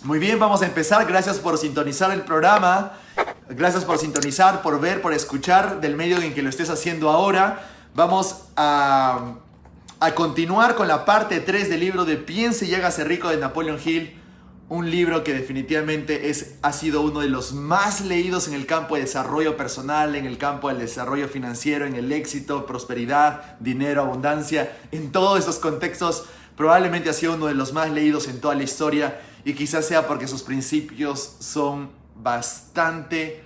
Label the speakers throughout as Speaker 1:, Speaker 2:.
Speaker 1: Muy bien, vamos a empezar. Gracias por sintonizar el programa. Gracias por sintonizar, por ver, por escuchar del medio en que lo estés haciendo ahora. Vamos a continuar con la parte 3 del libro de Piense y hágase rico de Napoleon Hill. Un libro que definitivamente ha sido uno de los más leídos en el campo de desarrollo personal, en el campo del desarrollo financiero, en el éxito, prosperidad, dinero, abundancia. En todos estos contextos probablemente ha sido uno de los más leídos en toda la historia y quizás sea porque sus principios son bastante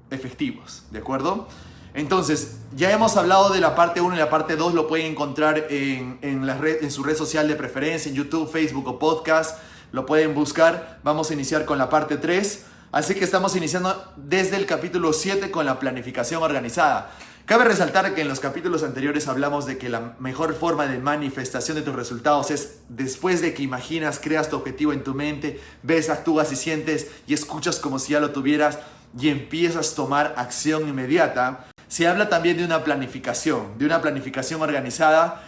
Speaker 1: efectivos, ¿de acuerdo? Entonces, ya hemos hablado de la parte 1 y la parte 2, lo pueden encontrar en su red social de preferencia, en YouTube, Facebook o podcast, lo pueden buscar. Vamos a iniciar con la parte 3, así que estamos iniciando desde el capítulo 7 con la planificación organizada. Cabe resaltar que en los capítulos anteriores hablamos de que la mejor forma de manifestación de tus resultados es después de que imaginas, creas tu objetivo en tu mente, ves, actúas y sientes y escuchas como si ya lo tuvieras y empiezas a tomar acción inmediata. Se habla también de una planificación organizada,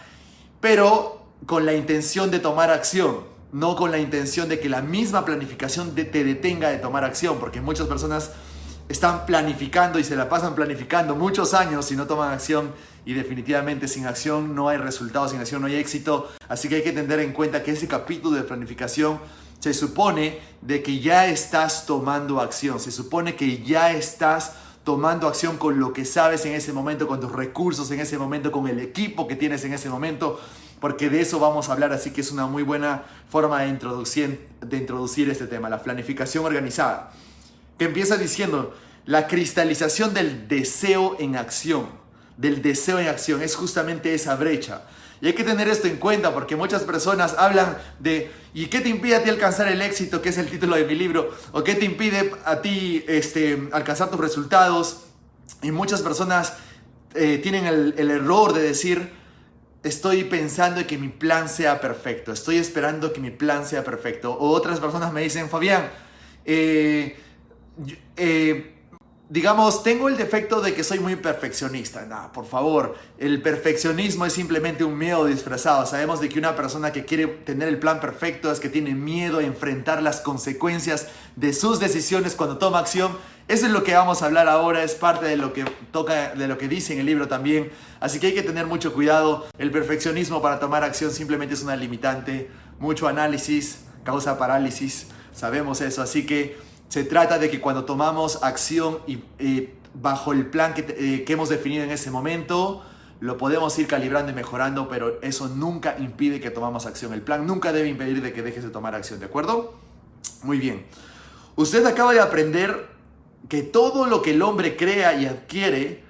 Speaker 1: pero con la intención de tomar acción, no con la intención de que la misma planificación te detenga de tomar acción, porque muchas personas están planificando y se la pasan planificando muchos años y no toman acción, y definitivamente sin acción no hay resultados, sin acción no hay éxito. Así que hay que tener en cuenta que ese capítulo de planificación se supone de que ya estás tomando acción, se supone que ya estás tomando acción con lo que sabes en ese momento, con tus recursos en ese momento, con el equipo que tienes en ese momento, porque de eso vamos a hablar. Así que es una muy buena forma de introducir este tema, la planificación organizada, que empieza diciendo: la cristalización del deseo en acción. Es justamente esa brecha. Y hay que tener esto en cuenta porque muchas personas hablan de ¿y qué te impide a ti alcanzar el éxito?, que es el título de mi libro, o ¿qué te impide a ti alcanzar tus resultados? Y muchas personas tienen el error de decir: estoy pensando en que mi plan sea perfecto, estoy esperando que mi plan sea perfecto. O otras personas me dicen: Fabián, digamos, tengo el defecto de que soy muy perfeccionista. No, por favor, el perfeccionismo es simplemente un miedo disfrazado. Sabemos de que una persona que quiere tener el plan perfecto es que tiene miedo a enfrentar las consecuencias de sus decisiones cuando toma acción. Eso es lo que vamos a hablar ahora, es parte de lo que dice en el libro también. Así que hay que tener mucho cuidado. El perfeccionismo para tomar acción simplemente es una limitante. Mucho análisis causa parálisis, sabemos eso. Así que se trata de que cuando tomamos acción y bajo el plan que hemos definido en ese momento, lo podemos ir calibrando y mejorando, pero eso nunca impide que tomamos acción. El plan nunca debe impedir de que dejes de tomar acción, ¿de acuerdo? Muy bien. Usted acaba de aprender que todo lo que el hombre crea y adquiere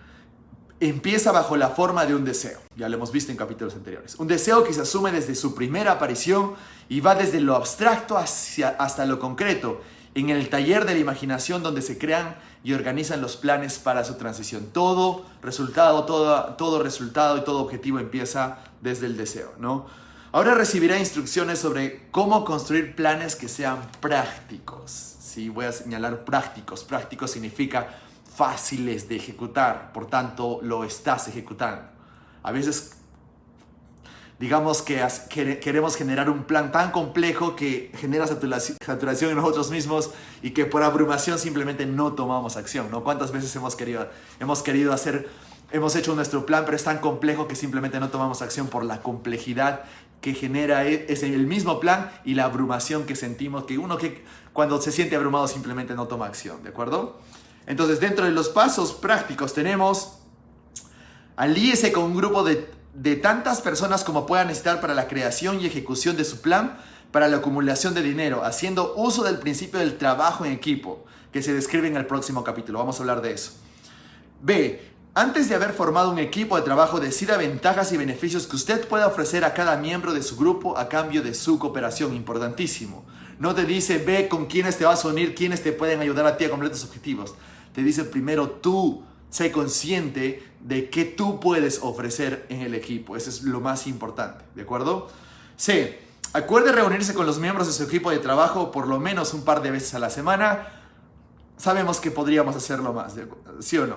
Speaker 1: empieza bajo la forma de un deseo. Ya lo hemos visto en capítulos anteriores. Un deseo que se asume desde su primera aparición y va desde lo abstracto hasta lo concreto, en el taller de la imaginación donde se crean y organizan los planes para su transición. Todo resultado y todo objetivo empieza desde el deseo, ¿no? Ahora recibirá instrucciones sobre cómo construir planes que sean prácticos. Sí, voy a señalar prácticos. Práctico significa fáciles de ejecutar, por tanto lo estás ejecutando. A veces digamos que queremos generar un plan tan complejo que genera saturación en nosotros mismos y que por abrumación simplemente no tomamos acción, ¿no? ¿Cuántas veces hemos hecho nuestro plan, pero es tan complejo que simplemente no tomamos acción por la complejidad que genera el mismo plan y la abrumación que sentimos, que cuando se siente abrumado simplemente no toma acción, ¿de acuerdo? Entonces, dentro de los pasos prácticos tenemos: alíese con un grupo de tantas personas como pueda necesitar para la creación y ejecución de su plan para la acumulación de dinero, haciendo uso del principio del trabajo en equipo, que se describe en el próximo capítulo. Vamos a hablar de eso. B. Antes de haber formado un equipo de trabajo, decida ventajas y beneficios que usted pueda ofrecer a cada miembro de su grupo a cambio de su cooperación. Importantísimo. No te dice ve con quiénes te vas a unir, quiénes te pueden ayudar a ti a completar tus objetivos. Te dice primero tú. Sé consciente de qué tú puedes ofrecer en el equipo. Eso es lo más importante, ¿de acuerdo? C. Acuerde reunirse con los miembros de su equipo de trabajo por lo menos un par de veces a la semana. Sabemos que podríamos hacerlo más, ¿sí o no?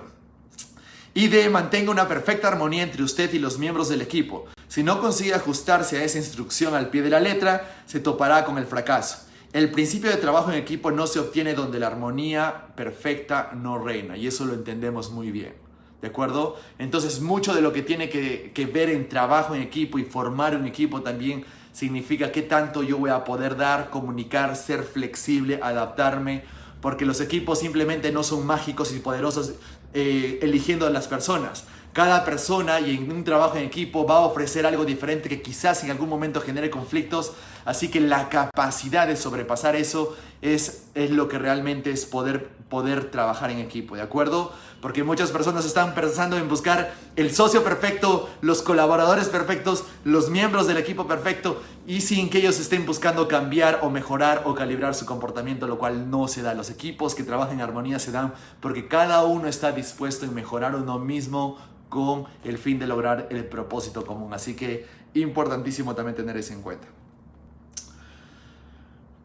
Speaker 1: Y D. Mantenga una perfecta armonía entre usted y los miembros del equipo. Si no consigue ajustarse a esa instrucción al pie de la letra, se topará con el fracaso. El principio de trabajo en equipo no se obtiene donde la armonía perfecta no reina, y eso lo entendemos muy bien, ¿de acuerdo? Entonces mucho de lo que tiene que ver en trabajo en equipo y formar un equipo también significa qué tanto yo voy a poder dar, comunicar, ser flexible, adaptarme, porque los equipos simplemente no son mágicos y poderosos eligiendo a las personas. Cada persona y en un trabajo en equipo va a ofrecer algo diferente que quizás en algún momento genere conflictos, así que la capacidad de sobrepasar eso es lo que realmente es poder trabajar en equipo, ¿de acuerdo? Porque muchas personas están pensando en buscar el socio perfecto, los colaboradores perfectos, los miembros del equipo perfecto, y sin que ellos estén buscando cambiar o mejorar o calibrar su comportamiento, lo cual no se da. Los equipos que trabajan en armonía se dan porque cada uno está dispuesto en mejorar uno mismo con el fin de lograr el propósito común. Así que importantísimo también tener eso en cuenta.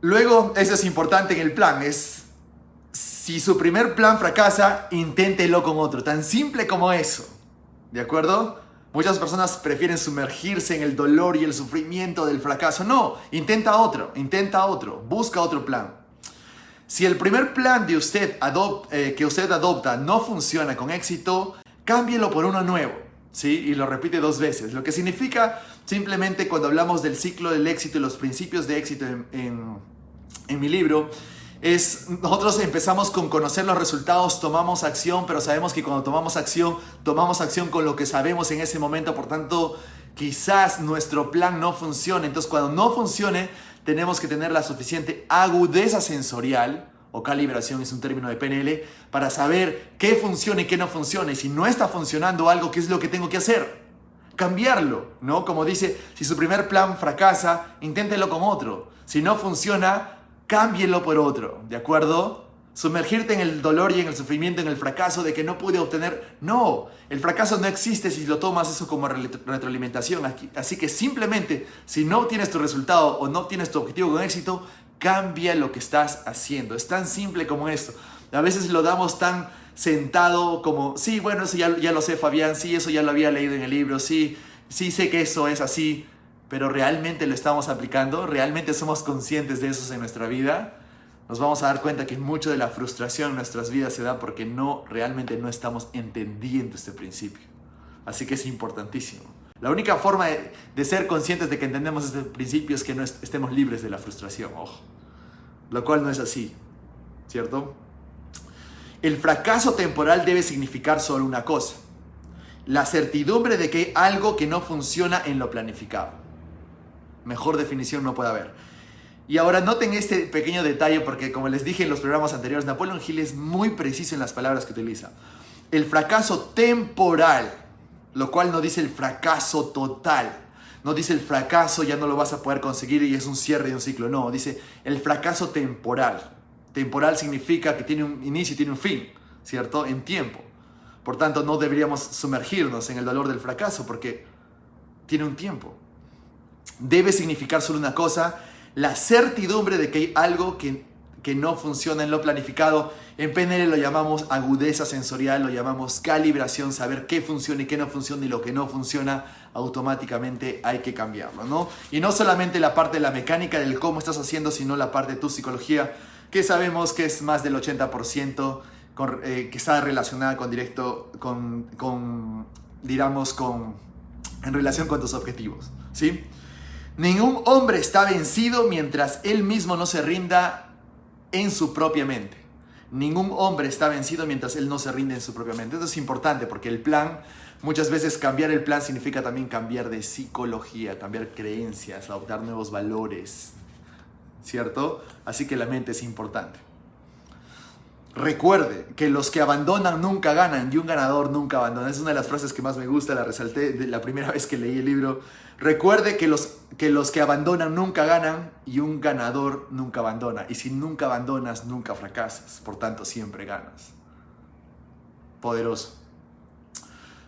Speaker 1: Luego, eso es importante en el plan, es si su primer plan fracasa, inténtelo con otro, tan simple como eso, ¿de acuerdo? Muchas personas prefieren sumergirse en el dolor y el sufrimiento del fracaso. No, intenta otro, busca otro plan. Si el primer plan de que usted adopta no funciona con éxito, cámbielo por uno nuevo, ¿sí? Y lo repite 2 veces. Lo que significa simplemente cuando hablamos del ciclo del éxito y los principios de éxito en mi libro, es nosotros empezamos con conocer los resultados, tomamos acción, pero sabemos que cuando tomamos acción con lo que sabemos en ese momento, por tanto, quizás nuestro plan no funcione. Entonces, cuando no funcione, tenemos que tener la suficiente agudeza sensorial, o calibración es un término de PNL, para saber qué funciona y qué no funciona. Y si no está funcionando algo, ¿qué es lo que tengo que hacer? Cambiarlo, ¿no? Como dice, si su primer plan fracasa, inténtelo con otro. Si no funciona, cámbielo por otro, ¿de acuerdo? Sumergirte en el dolor y en el sufrimiento, en el fracaso de que no pude obtener. No, el fracaso no existe si lo tomas eso como retroalimentación. Así que simplemente, si no obtienes tu resultado o no obtienes tu objetivo con éxito, cambia lo que estás haciendo. Es tan simple como esto. A veces lo damos tan sentado como, sí, bueno, eso ya lo sé, Fabián, sí, eso ya lo había leído en el libro, sí sé que eso es así, pero ¿realmente lo estamos aplicando? ¿Realmente somos conscientes de eso en nuestra vida? Nos vamos a dar cuenta que mucho de la frustración en nuestras vidas se da porque realmente no estamos entendiendo este principio. Así que es importantísimo. La única forma de ser conscientes de que entendemos este principio es que no estemos libres de la frustración, ojo. Lo cual no es así, ¿cierto? El fracaso temporal debe significar solo una cosa: la certidumbre de que hay algo que no funciona en lo planificado. Mejor definición no puede haber. Y ahora noten este pequeño detalle porque, como les dije en los programas anteriores, Napoleon Hill es muy preciso en las palabras que utiliza. El fracaso temporal, lo cual no dice el fracaso total. No dice el fracaso ya no lo vas a poder conseguir y es un cierre de un ciclo. No, dice el fracaso temporal. Temporal significa que tiene un inicio y tiene un fin, ¿cierto? En tiempo. Por tanto, no deberíamos sumergirnos en el dolor del fracaso porque tiene un tiempo. Debe significar solo una cosa: la certidumbre de que hay algo que no funciona en lo planificado. En PNL lo llamamos agudeza sensorial, lo llamamos calibración, saber qué funciona y qué no funciona, y lo que no funciona automáticamente hay que cambiarlo, ¿no? Y no solamente la parte de la mecánica del cómo estás haciendo, sino la parte de tu psicología, que sabemos que es más del 80% que está relacionada en relación con tus objetivos, ¿sí? Ningún hombre está vencido mientras él mismo no se rinda en su propia mente. Ningún hombre está vencido mientras él no se rinde en su propia mente. Esto es importante porque el plan, muchas veces cambiar el plan significa también cambiar de psicología, cambiar creencias, adoptar nuevos valores, ¿cierto? Así que la mente es importante. Recuerde que los que abandonan nunca ganan y un ganador nunca abandona. Es una de las frases que más me gusta, la resalté de la primera vez que leí el libro. Recuerde que los que abandonan nunca ganan y un ganador nunca abandona. Y si nunca abandonas, nunca fracasas. Por tanto, siempre ganas. Poderoso.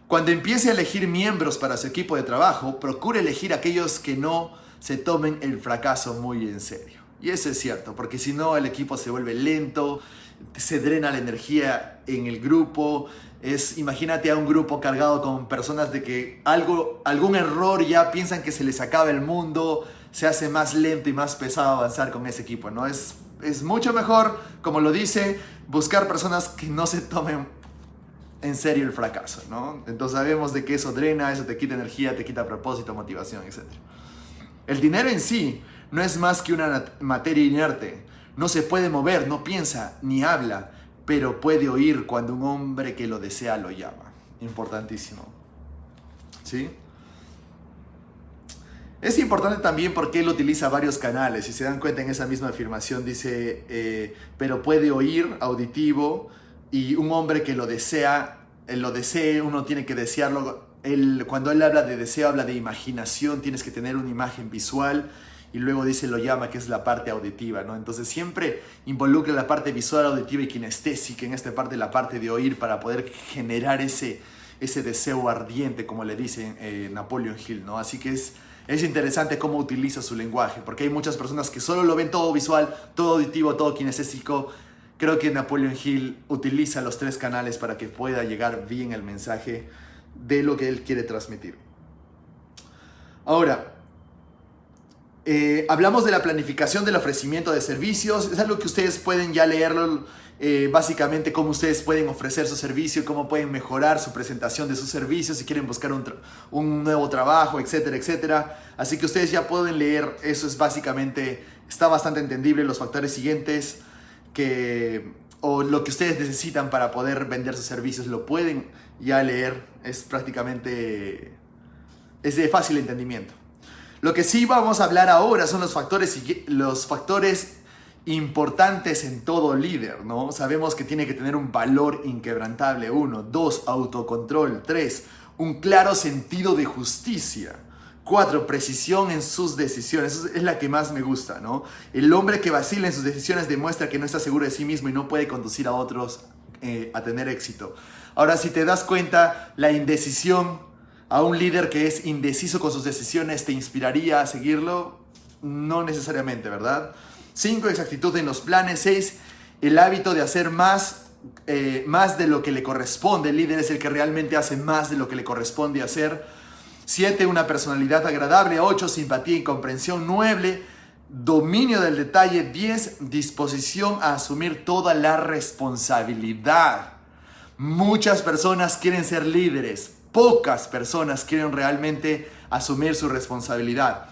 Speaker 1: Cuando empiece a elegir miembros para su equipo de trabajo, procure elegir aquellos que no se tomen el fracaso muy en serio. Y eso es cierto, porque si no el equipo se vuelve lento, se drena la energía en el grupo. Imagínate a un grupo cargado con personas de que algún error ya piensan que se les acaba el mundo, se hace más lento y más pesado avanzar con ese equipo, ¿no? Es mucho mejor, como lo dice, buscar personas que no se tomen en serio el fracaso, ¿no? Entonces sabemos de que eso drena, eso te quita energía, te quita propósito, motivación, etc. El dinero en sí no es más que una materia inerte. No se puede mover, no piensa, ni habla, pero puede oír cuando un hombre que lo desea lo llama. Importantísimo. ¿Sí? Es importante también porque él utiliza varios canales. Si se dan cuenta en esa misma afirmación dice, pero puede oír, auditivo, y un hombre que lo desee, uno tiene que desearlo. Cuando él habla de deseo, habla de imaginación, tienes que tener una imagen visual, y luego dice lo llama, que es la parte auditiva, ¿no? Entonces siempre involucra la parte visual, auditiva y kinestésica, en esta parte la parte de oír, para poder generar ese deseo ardiente, como le dice Napoleon Hill, ¿no? Así que es interesante cómo utiliza su lenguaje, porque hay muchas personas que solo lo ven todo visual, todo auditivo, todo kinestésico. Creo que Napoleon Hill utiliza los 3 canales para que pueda llegar bien el mensaje de lo que él quiere transmitir. Ahora, hablamos de la planificación del ofrecimiento de servicios. Es algo que ustedes pueden ya leerlo, básicamente cómo ustedes pueden ofrecer su servicio, cómo pueden mejorar su presentación de sus servicios, si quieren buscar un nuevo trabajo, etcétera, etcétera. Así que ustedes ya pueden leer, eso es básicamente, está bastante entendible, los factores siguientes o lo que ustedes necesitan para poder vender sus servicios, lo pueden ya leer, es de fácil entendimiento. Lo que sí vamos a hablar ahora son los factores importantes en todo líder, ¿no? Sabemos que tiene que tener un valor inquebrantable, 1, 2, autocontrol, 3, un claro sentido de justicia, 4, precisión en sus decisiones. Esa es la que más me gusta, ¿no? El hombre que vacila en sus decisiones demuestra que no está seguro de sí mismo y no puede conducir a otros a tener éxito. Ahora, si te das cuenta, la indecisión, a un líder que es indeciso con sus decisiones, ¿te inspiraría a seguirlo? No necesariamente, ¿verdad? 5, exactitud en los planes. 6, el hábito de hacer más de lo que le corresponde. El líder es el que realmente hace más de lo que le corresponde hacer. 7, una personalidad agradable. 8, simpatía y comprensión. 9, dominio del detalle. 10, disposición a asumir toda la responsabilidad. Muchas personas quieren ser líderes. Pocas personas quieren realmente asumir su responsabilidad.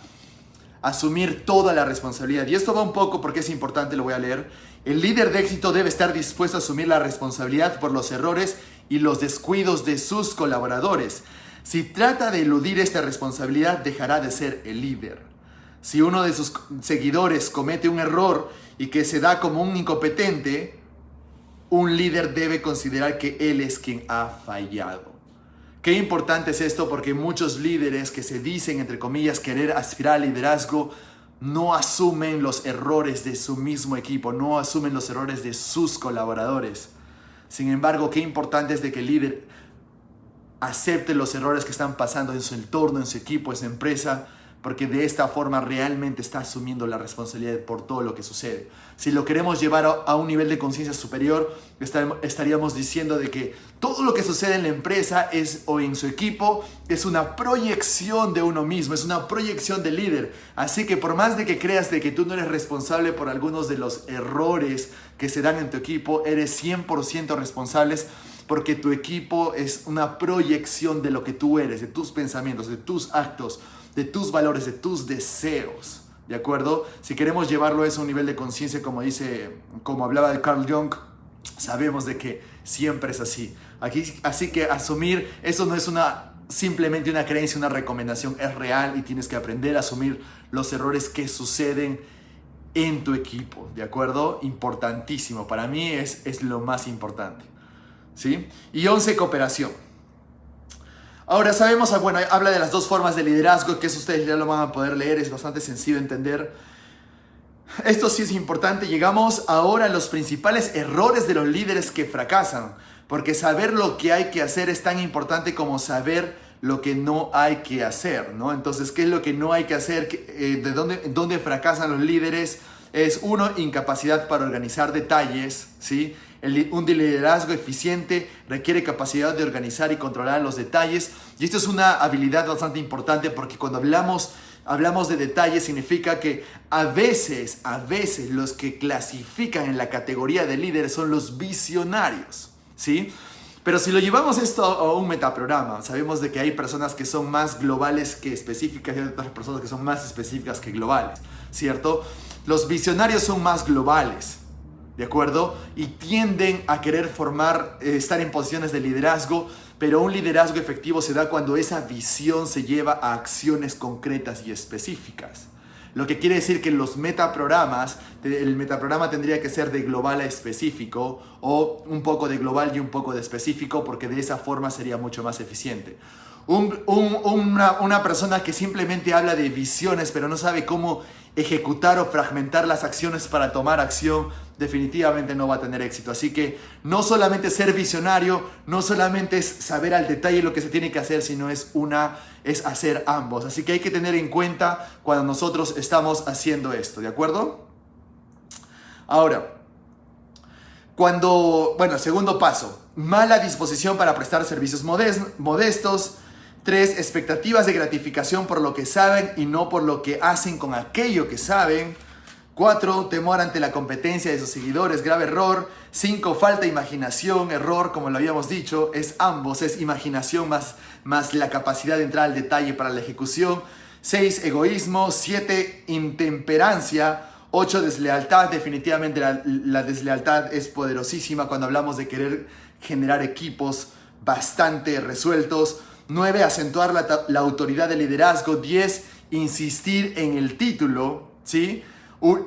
Speaker 1: Asumir toda la responsabilidad. Y esto va un poco porque es importante, lo voy a leer. El líder de éxito debe estar dispuesto a asumir la responsabilidad por los errores y los descuidos de sus colaboradores. Si trata de eludir esta responsabilidad, dejará de ser el líder. Si uno de sus seguidores comete un error y que se da como un incompetente, un líder debe considerar que él es quien ha fallado. Qué importante es esto, porque muchos líderes que se dicen, entre comillas, querer aspirar al liderazgo, no asumen los errores de su mismo equipo, no asumen los errores de sus colaboradores. Sin embargo, qué importante es de que el líder acepte los errores que están pasando en su entorno, en su equipo, en su empresa, porque de esta forma realmente está asumiendo la responsabilidad por todo lo que sucede. Si lo queremos llevar a un nivel de conciencia superior, estaríamos diciendo de que todo lo que sucede en la empresa o en su equipo es una proyección de uno mismo, es una proyección del líder. Así que por más de que creas de que tú no eres responsable por algunos de los errores que se dan en tu equipo, eres 100% responsable, porque tu equipo es una proyección de lo que tú eres, de tus pensamientos, de tus actos, de tus valores, de tus deseos, ¿de acuerdo? Si queremos llevarlo eso a un nivel de conciencia, como hablaba de Carl Jung, sabemos de que siempre es así. Así que asumir eso no es simplemente una creencia, una recomendación, es real y tienes que aprender a asumir los errores que suceden en tu equipo, ¿de acuerdo? Importantísimo, para mí es lo más importante, ¿sí? Y 11, cooperación. Ahora sabemos, bueno, habla de las 2 formas de liderazgo, que eso ustedes ya lo van a poder leer, es bastante sencillo de entender. Esto sí es importante. Llegamos ahora a los principales errores de los líderes que fracasan, porque saber lo que hay que hacer es tan importante como saber lo que no hay que hacer, ¿no? Entonces, ¿qué es lo que no hay que hacer? ¿Dónde fracasan los líderes? Es 1, incapacidad para organizar detalles, ¿sí? Un liderazgo eficiente requiere capacidad de organizar y controlar los detalles. Y esto es una habilidad bastante importante, porque cuando hablamos hablamos de detalle, significa que a veces los que clasifican en la categoría de líderes son los visionarios, ¿sí? Pero si lo llevamos esto a un metaprograma, sabemos de que hay personas que son más globales que específicas y hay otras personas que son más específicas que globales, ¿cierto? Los visionarios son más globales, ¿de acuerdo? Y tienden a querer estar en posiciones de liderazgo, pero un liderazgo efectivo se da cuando esa visión se lleva a acciones concretas y específicas. Lo que quiere decir que los metaprogramas, el metaprograma tendría que ser de global a específico o un poco de global y un poco de específico, porque de esa forma sería mucho más eficiente. Una persona que simplemente habla de visiones pero no sabe cómo ejecutar o fragmentar las acciones para tomar acción, definitivamente no va a tener éxito. Así que no solamente ser visionario, no solamente es saber al detalle lo que se tiene que hacer, sino es hacer ambos. Así que hay que tener en cuenta cuando nosotros estamos haciendo esto, ¿de acuerdo? Ahora, segundo paso, mala disposición para prestar servicios modestos. 3, expectativas de gratificación por lo que saben y no por lo que hacen con aquello que saben. 4, temor ante la competencia de sus seguidores, grave error. 5, falta de imaginación, error, como lo habíamos dicho, es ambos, es imaginación más la capacidad de entrar al detalle para la ejecución. 6, egoísmo. 7, intemperancia. 8, deslealtad. Definitivamente la deslealtad es poderosísima cuando hablamos de querer generar equipos bastante resueltos. 9, acentuar la autoridad del liderazgo. 10, insistir en el título, ¿sí?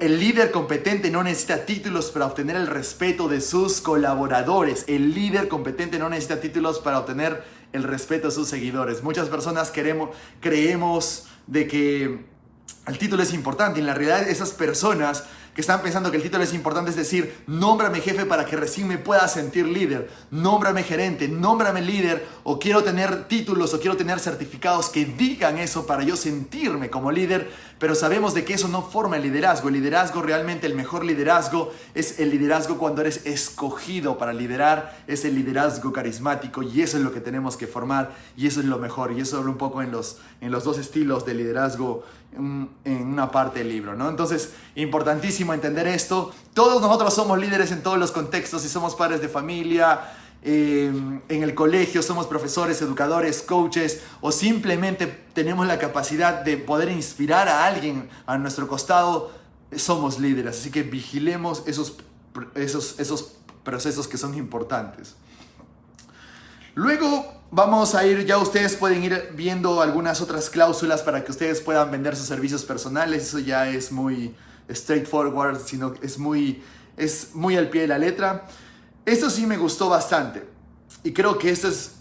Speaker 1: El líder competente no necesita títulos para obtener el respeto de sus colaboradores. El líder competente no necesita títulos para obtener el respeto de sus seguidores. Muchas personas creemos de que el título es importante. En la realidad, esas personas que están pensando que el título es importante, es decir, nómbrame jefe para que recién me pueda sentir líder, nómbrame gerente, nómbrame líder, o quiero tener títulos o quiero tener certificados que digan eso para yo sentirme como líder, pero sabemos de que eso no forma el liderazgo. El liderazgo, realmente el mejor liderazgo es el liderazgo cuando eres escogido para liderar, es el liderazgo carismático, y eso es lo que tenemos que formar, y eso es lo mejor, y eso hablo un poco en los dos estilos de liderazgo en una parte del libro, ¿no? Entonces, importantísimo entender esto. Todos nosotros somos líderes en todos los contextos, si somos padres de familia, en el colegio, somos profesores, educadores, coaches, o simplemente tenemos la capacidad de poder inspirar a alguien a nuestro costado, somos líderes. Así que vigilemos esos procesos que son importantes. Luego vamos a ir, ya ustedes pueden ir viendo algunas otras cláusulas para que ustedes puedan vender sus servicios personales. Eso ya es muy straightforward, sino es muy al pie de la letra. Esto sí me gustó bastante y creo que esto es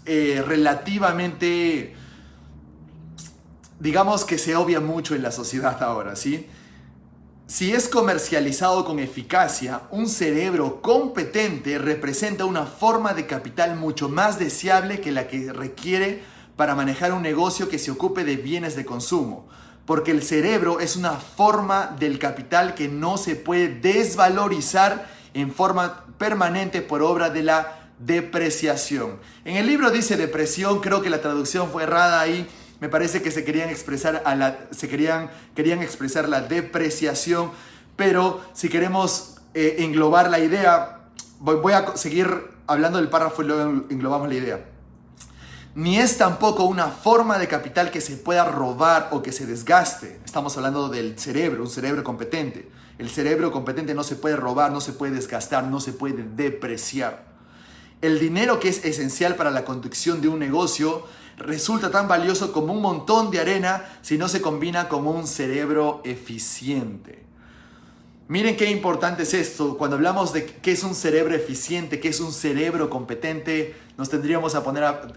Speaker 1: relativamente, digamos que se obvia mucho en la sociedad ahora, ¿sí? Si es comercializado con eficacia, un cerebro competente representa una forma de capital mucho más deseable que la que requiere para manejar un negocio que se ocupe de bienes de consumo. Porque el cerebro es una forma del capital que no se puede desvalorizar en forma permanente por obra de la depreciación. En el libro dice depresión, creo que la traducción fue errada ahí. Me parece que querían expresar la depreciación, pero si queremos englobar la idea, voy a seguir hablando del párrafo y luego englobamos la idea. Ni es tampoco una forma de capital que se pueda robar o que se desgaste. Estamos hablando del cerebro, un cerebro competente. El cerebro competente no se puede robar, no se puede desgastar, no se puede depreciar. El dinero, que es esencial para la conducción de un negocio, resulta tan valioso como un montón de arena si no se combina con un cerebro eficiente. Miren qué importante es esto. Cuando hablamos de qué es un cerebro eficiente, qué es un cerebro competente, nos tendríamos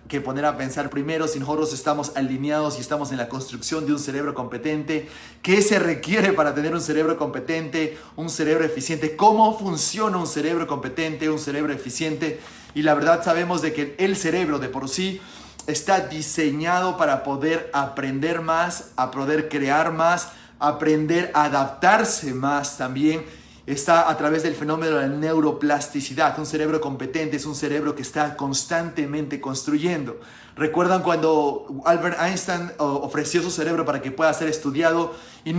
Speaker 1: que poner a pensar primero si nosotros estamos alineados y estamos en la construcción de un cerebro competente. ¿Qué se requiere para tener un cerebro competente, un cerebro eficiente? ¿Cómo funciona un cerebro competente, un cerebro eficiente? Y la verdad sabemos de que el cerebro de por sí está diseñado para poder aprender más, a poder crear más, aprender a adaptarse más también está a través del fenómeno de la neuroplasticidad. Un cerebro competente es un cerebro que está constantemente construyendo. ¿Recuerdan cuando Albert Einstein ofreció su cerebro para que pueda ser estudiado? Y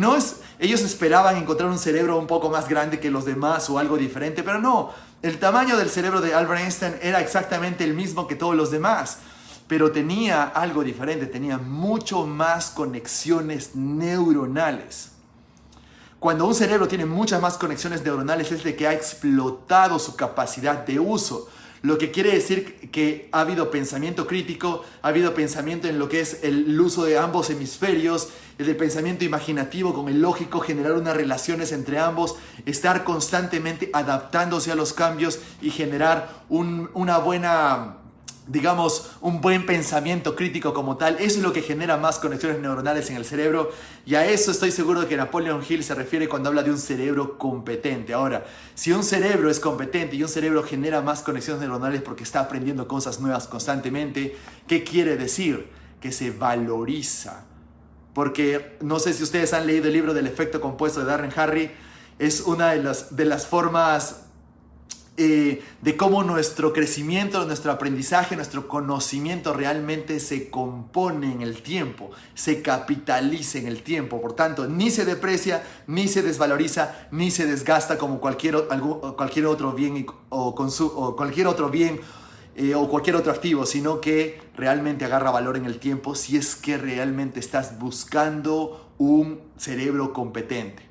Speaker 1: ellos esperaban encontrar un cerebro un poco más grande que los demás o algo diferente, pero no. El tamaño del cerebro de Albert Einstein era exactamente el mismo que todos los demás, pero tenía algo diferente, tenía mucho más conexiones neuronales. Cuando un cerebro tiene muchas más conexiones neuronales es de que ha explotado su capacidad de uso. Lo que quiere decir que ha habido pensamiento crítico, ha habido pensamiento en lo que es el uso de ambos hemisferios, el pensamiento imaginativo con el lógico, generar unas relaciones entre ambos, estar constantemente adaptándose a los cambios y generar una buena, digamos, un buen pensamiento crítico como tal. Eso es lo que genera más conexiones neuronales en el cerebro, y a eso estoy seguro de que Napoleon Hill se refiere cuando habla de un cerebro competente. Ahora, si un cerebro es competente y un cerebro genera más conexiones neuronales porque está aprendiendo cosas nuevas constantemente, ¿qué quiere decir? Que se valoriza. Porque no sé si ustedes han leído el libro del efecto compuesto de Darren Hardy. Es una de las formas de cómo nuestro crecimiento, nuestro aprendizaje, nuestro conocimiento realmente se compone en el tiempo, se capitaliza en el tiempo. Por tanto, ni se deprecia, ni se desvaloriza, ni se desgasta como cualquier otro bien o cualquier otro bien o cualquier otro activo, sino que realmente agarra valor en el tiempo si es que realmente estás buscando un cerebro competente.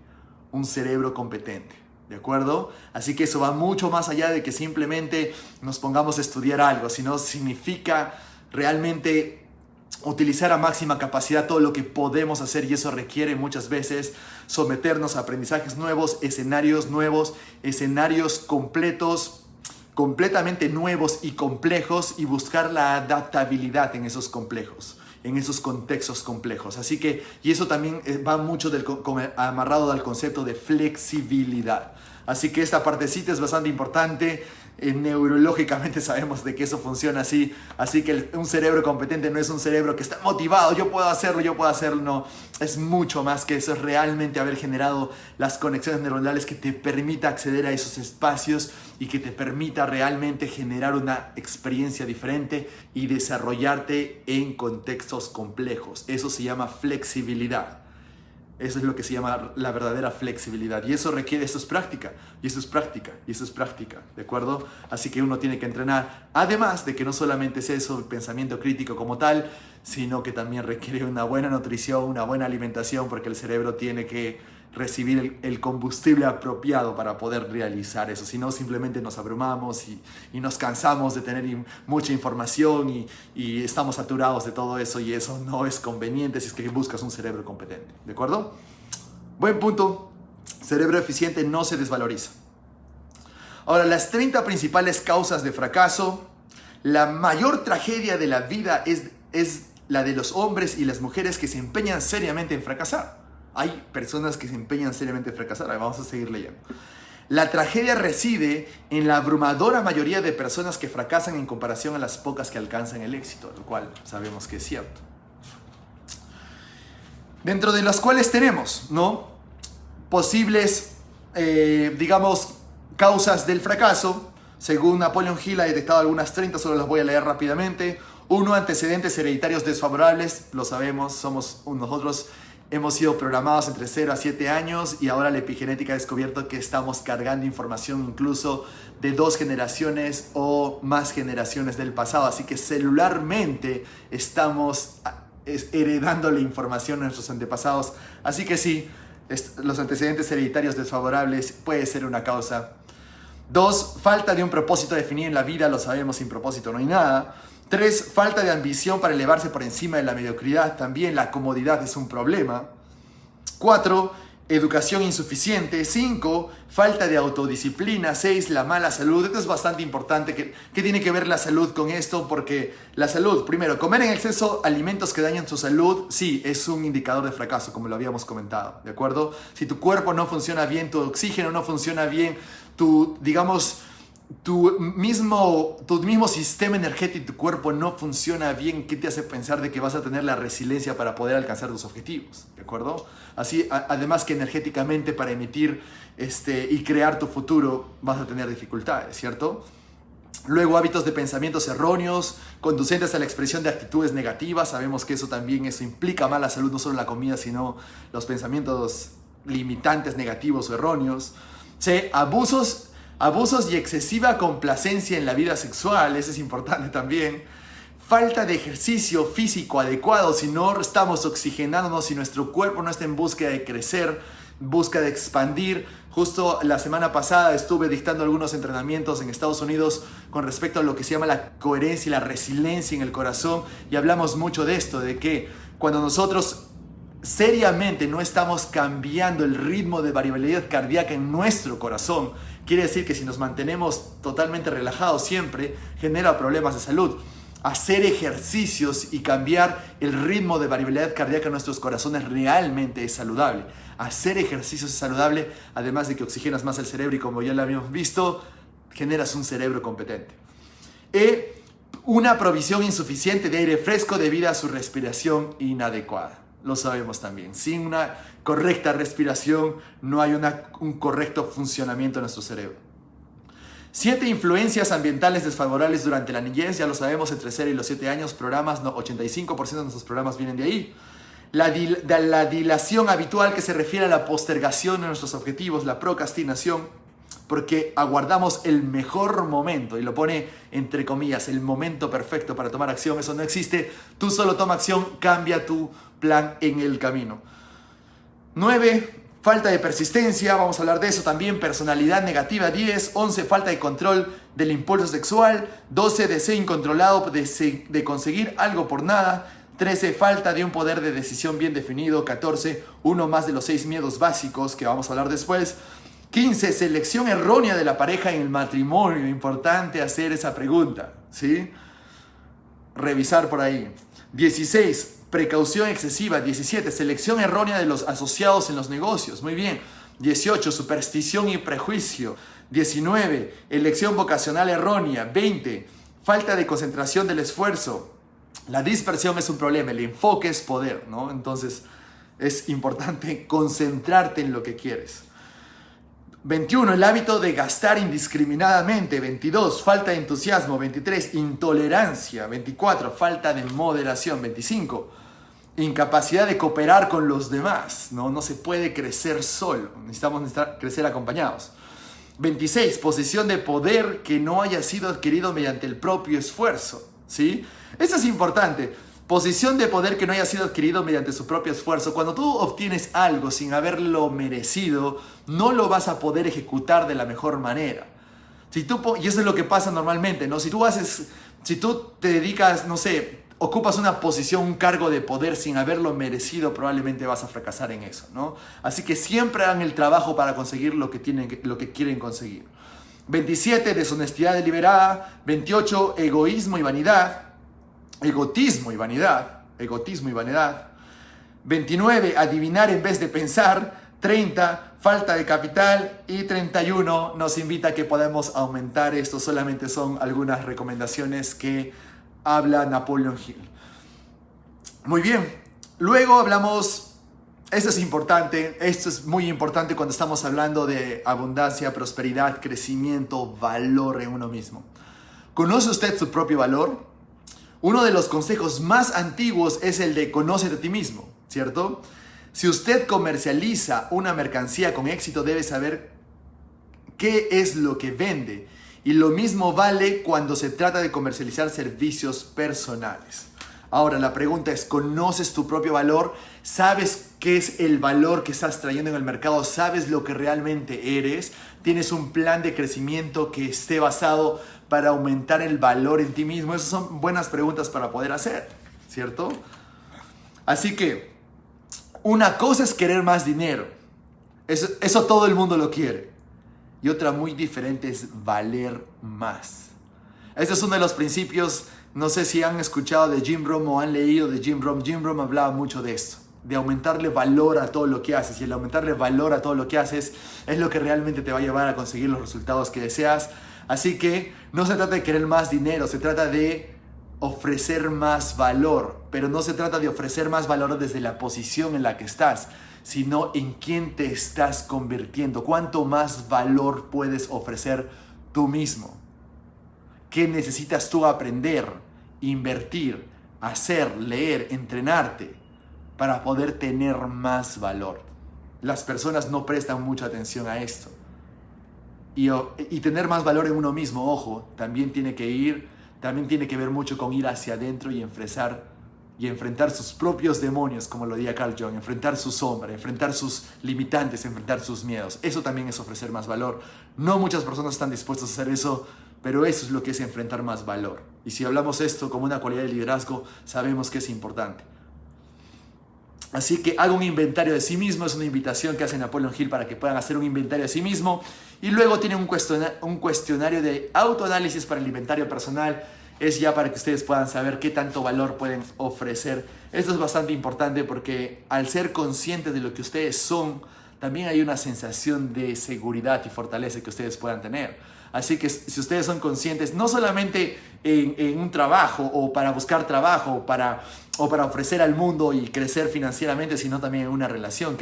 Speaker 1: Un cerebro competente. ¿De acuerdo? Así que eso va mucho más allá de que simplemente nos pongamos a estudiar algo, sino significa realmente utilizar a máxima capacidad todo lo que podemos hacer, y eso requiere muchas veces someternos a aprendizajes nuevos, escenarios completos, completamente nuevos y complejos, y buscar la adaptabilidad en esos complejos, en esos contextos complejos. Así que, y eso también va mucho amarrado al concepto de flexibilidad. Así que esta partecita es bastante importante. Neurológicamente sabemos de que eso funciona así. Así que un cerebro competente no es un cerebro que está motivado, yo puedo hacerlo, no. Es mucho más que eso, es realmente haber generado las conexiones neuronales que te permita acceder a esos espacios y que te permita realmente generar una experiencia diferente y desarrollarte en contextos complejos. Eso se llama flexibilidad. Eso es lo que se llama la verdadera flexibilidad. Y eso es práctica, ¿de acuerdo? Así que uno tiene que entrenar. Además de que no solamente es eso, el pensamiento crítico como tal, sino que también requiere una buena nutrición, una buena alimentación, porque el cerebro tiene que recibir el combustible apropiado para poder realizar eso. Si no, simplemente nos abrumamos y nos cansamos de tener mucha información y estamos saturados de todo eso, y eso no es conveniente si es que buscas un cerebro competente. ¿De acuerdo? Buen punto. Cerebro eficiente no se desvaloriza. Ahora, las 30 principales causas de fracaso. La mayor tragedia de la vida es la de los hombres y las mujeres que se empeñan seriamente en fracasar. Hay personas que se empeñan seriamente en fracasar. Vamos a seguir leyendo. La tragedia reside en la abrumadora mayoría de personas que fracasan en comparación a las pocas que alcanzan el éxito, lo cual sabemos que es cierto. Dentro de las cuales tenemos, ¿no?, posibles, causas del fracaso. Según Napoleon Hill ha detectado algunas 30, solo las voy a leer rápidamente. 1. Antecedentes hereditarios desfavorables. Lo sabemos, nosotros hemos sido programados entre 0 a 7 años, y ahora la epigenética ha descubierto que estamos cargando información incluso de 2 generaciones o más generaciones del pasado. Así que celularmente estamos heredando la información a nuestros antepasados. Así que sí, los antecedentes hereditarios desfavorables puede ser una causa. 2. Falta de un propósito definido en la vida. Lo sabemos, sin propósito no hay nada. 3. Falta de ambición para elevarse por encima de la mediocridad. También la comodidad es un problema. 4. Educación insuficiente. 5. Falta de autodisciplina. 6. La mala salud. Esto es bastante importante. ¿Qué tiene que ver la salud con esto? Porque la salud, primero, comer en exceso alimentos que dañan tu salud, sí, es un indicador de fracaso, como lo habíamos comentado, ¿de acuerdo? Si tu cuerpo no funciona bien, tu oxígeno no funciona bien, tu mismo sistema energético y tu cuerpo no funciona bien, ¿qué te hace pensar de que vas a tener la resiliencia para poder alcanzar tus objetivos? ¿De acuerdo? Así, además que energéticamente para emitir y crear tu futuro vas a tener dificultades, ¿cierto? Luego, hábitos de pensamientos erróneos, conducentes a la expresión de actitudes negativas. Sabemos que eso implica mala salud, no solo la comida, sino los pensamientos limitantes, negativos o erróneos. C, abusos y excesiva complacencia en la vida sexual, eso es importante también. Falta de ejercicio físico adecuado, si no estamos oxigenándonos, si nuestro cuerpo no está en búsqueda de crecer, busca de expandir. Justo la semana pasada estuve dictando algunos entrenamientos en Estados Unidos con respecto a lo que se llama la coherencia y la resiliencia en el corazón, y hablamos mucho de esto, de que cuando nosotros seriamente no estamos cambiando el ritmo de variabilidad cardíaca en nuestro corazón, quiere decir que si nos mantenemos totalmente relajados siempre, genera problemas de salud. Hacer ejercicios y cambiar el ritmo de variabilidad cardíaca en nuestros corazones realmente es saludable. Hacer ejercicios es saludable, además de que oxigenas más el cerebro y, como ya lo habíamos visto, generas un cerebro competente. Una provisión insuficiente de aire fresco debido a su respiración inadecuada. Lo sabemos también. Sin una correcta respiración no hay un correcto funcionamiento de nuestro cerebro. 7 influencias ambientales desfavorables durante la niñez. Ya lo sabemos, entre 0 y los 7 años, 85% de nuestros programas vienen de ahí. La dilación habitual, que se refiere a la postergación de nuestros objetivos, la procrastinación, porque aguardamos el mejor momento, y lo pone entre comillas, el momento perfecto para tomar acción. Eso no existe. Tú solo toma acción, cambia tu plan en el camino. 9. Falta de persistencia, vamos a hablar de eso también. Personalidad negativa, 10. 11. Falta de control del impulso sexual. 12. Deseo incontrolado de conseguir algo por nada. 13. Falta de un poder de decisión bien definido. 14. Uno más de los 6 miedos básicos que vamos a hablar después. 15. Selección errónea de la pareja en el matrimonio. Importante hacer esa pregunta, ¿sí? Revisar por ahí. 16. Precaución excesiva. 17. Selección errónea de los asociados en los negocios. Muy bien. 18. Superstición y prejuicio. 19. Elección vocacional errónea. 20. Falta de concentración del esfuerzo. La dispersión es un problema. El enfoque es poder, ¿no? Entonces es importante concentrarte en lo que quieres. 21. El hábito de gastar indiscriminadamente. 22. Falta de entusiasmo. 23. Intolerancia. 24. Falta de moderación. 25. Incapacidad de cooperar con los demás. No se puede crecer solo. Necesitamos crecer acompañados. 26. Posesión de poder que no haya sido adquirido mediante el propio esfuerzo, ¿sí? Eso es importante. Posición de poder que no haya sido adquirido mediante su propio esfuerzo. Cuando tú obtienes algo sin haberlo merecido, no lo vas a poder ejecutar de la mejor manera. Y eso es lo que pasa normalmente, ¿no? Si tú te dedicas, no sé, ocupas una posición, un cargo de poder sin haberlo merecido, probablemente vas a fracasar en eso, ¿no? Así que siempre hagan el trabajo para conseguir lo que quieren conseguir. 27. Deshonestidad deliberada. 28. Egoísmo y vanidad. Egotismo y vanidad. 29. Adivinar en vez de pensar. 30. Falta de capital. Y 31. Nos invita a que podamos aumentar esto. Solamente son algunas recomendaciones que habla Napoleon Hill. Muy bien. Luego hablamos, esto es muy importante cuando estamos hablando de abundancia, prosperidad, crecimiento, valor en uno mismo. ¿Conoce usted su propio valor? Uno de los consejos más antiguos es el de conócete a ti mismo, ¿cierto? Si usted comercializa una mercancía con éxito, debe saber qué es lo que vende. Y lo mismo vale cuando se trata de comercializar servicios personales. Ahora, la pregunta es, ¿conoces tu propio valor? ¿Sabes qué es el valor que estás trayendo en el mercado? ¿Sabes lo que realmente eres? ¿Tienes un plan de crecimiento que esté basado para aumentar el valor en ti mismo? Esas son buenas preguntas para poder hacer, ¿cierto? Así que, una cosa es querer más dinero. Eso todo el mundo lo quiere. Y otra muy diferente es valer más. Este es uno de los principios, no sé si han escuchado de Jim Rohn o han leído de Jim Rohn. Jim Rohn hablaba mucho de esto, de aumentarle valor a todo lo que haces. Y el aumentarle valor a todo lo que haces es lo que realmente te va a llevar a conseguir los resultados que deseas. Así que no se trata de querer más dinero, se trata de ofrecer más valor, pero no se trata de ofrecer más valor desde la posición en la que estás, sino en quién te estás convirtiendo, cuánto más valor puedes ofrecer tú mismo, qué necesitas tú aprender, invertir, hacer, leer, entrenarte para poder tener más valor. Las personas no prestan mucha atención a esto. Y tener más valor en uno mismo, ojo, también tiene que ver mucho con ir hacia adentro y enfrentar sus propios demonios, como lo diría Carl Jung, enfrentar su sombra, enfrentar sus limitantes, enfrentar sus miedos. Eso también es ofrecer más valor. No muchas personas están dispuestas a hacer eso, pero eso es lo que es enfrentar más valor. Y si hablamos esto como una cualidad de liderazgo, sabemos que es importante. Así que haga un inventario de sí mismo, es una invitación que hace Napoleon Hill para que puedan hacer un inventario de sí mismo. Y luego tiene un cuestionario de autoanálisis para el inventario personal. Es ya para que ustedes puedan saber qué tanto valor pueden ofrecer. Esto es bastante importante porque al ser conscientes de lo que ustedes son, también hay una sensación de seguridad y fortaleza que ustedes puedan tener. Así que si ustedes son conscientes, no solamente en un trabajo o para buscar trabajo o para ofrecer al mundo y crecer financieramente, sino también en una relación.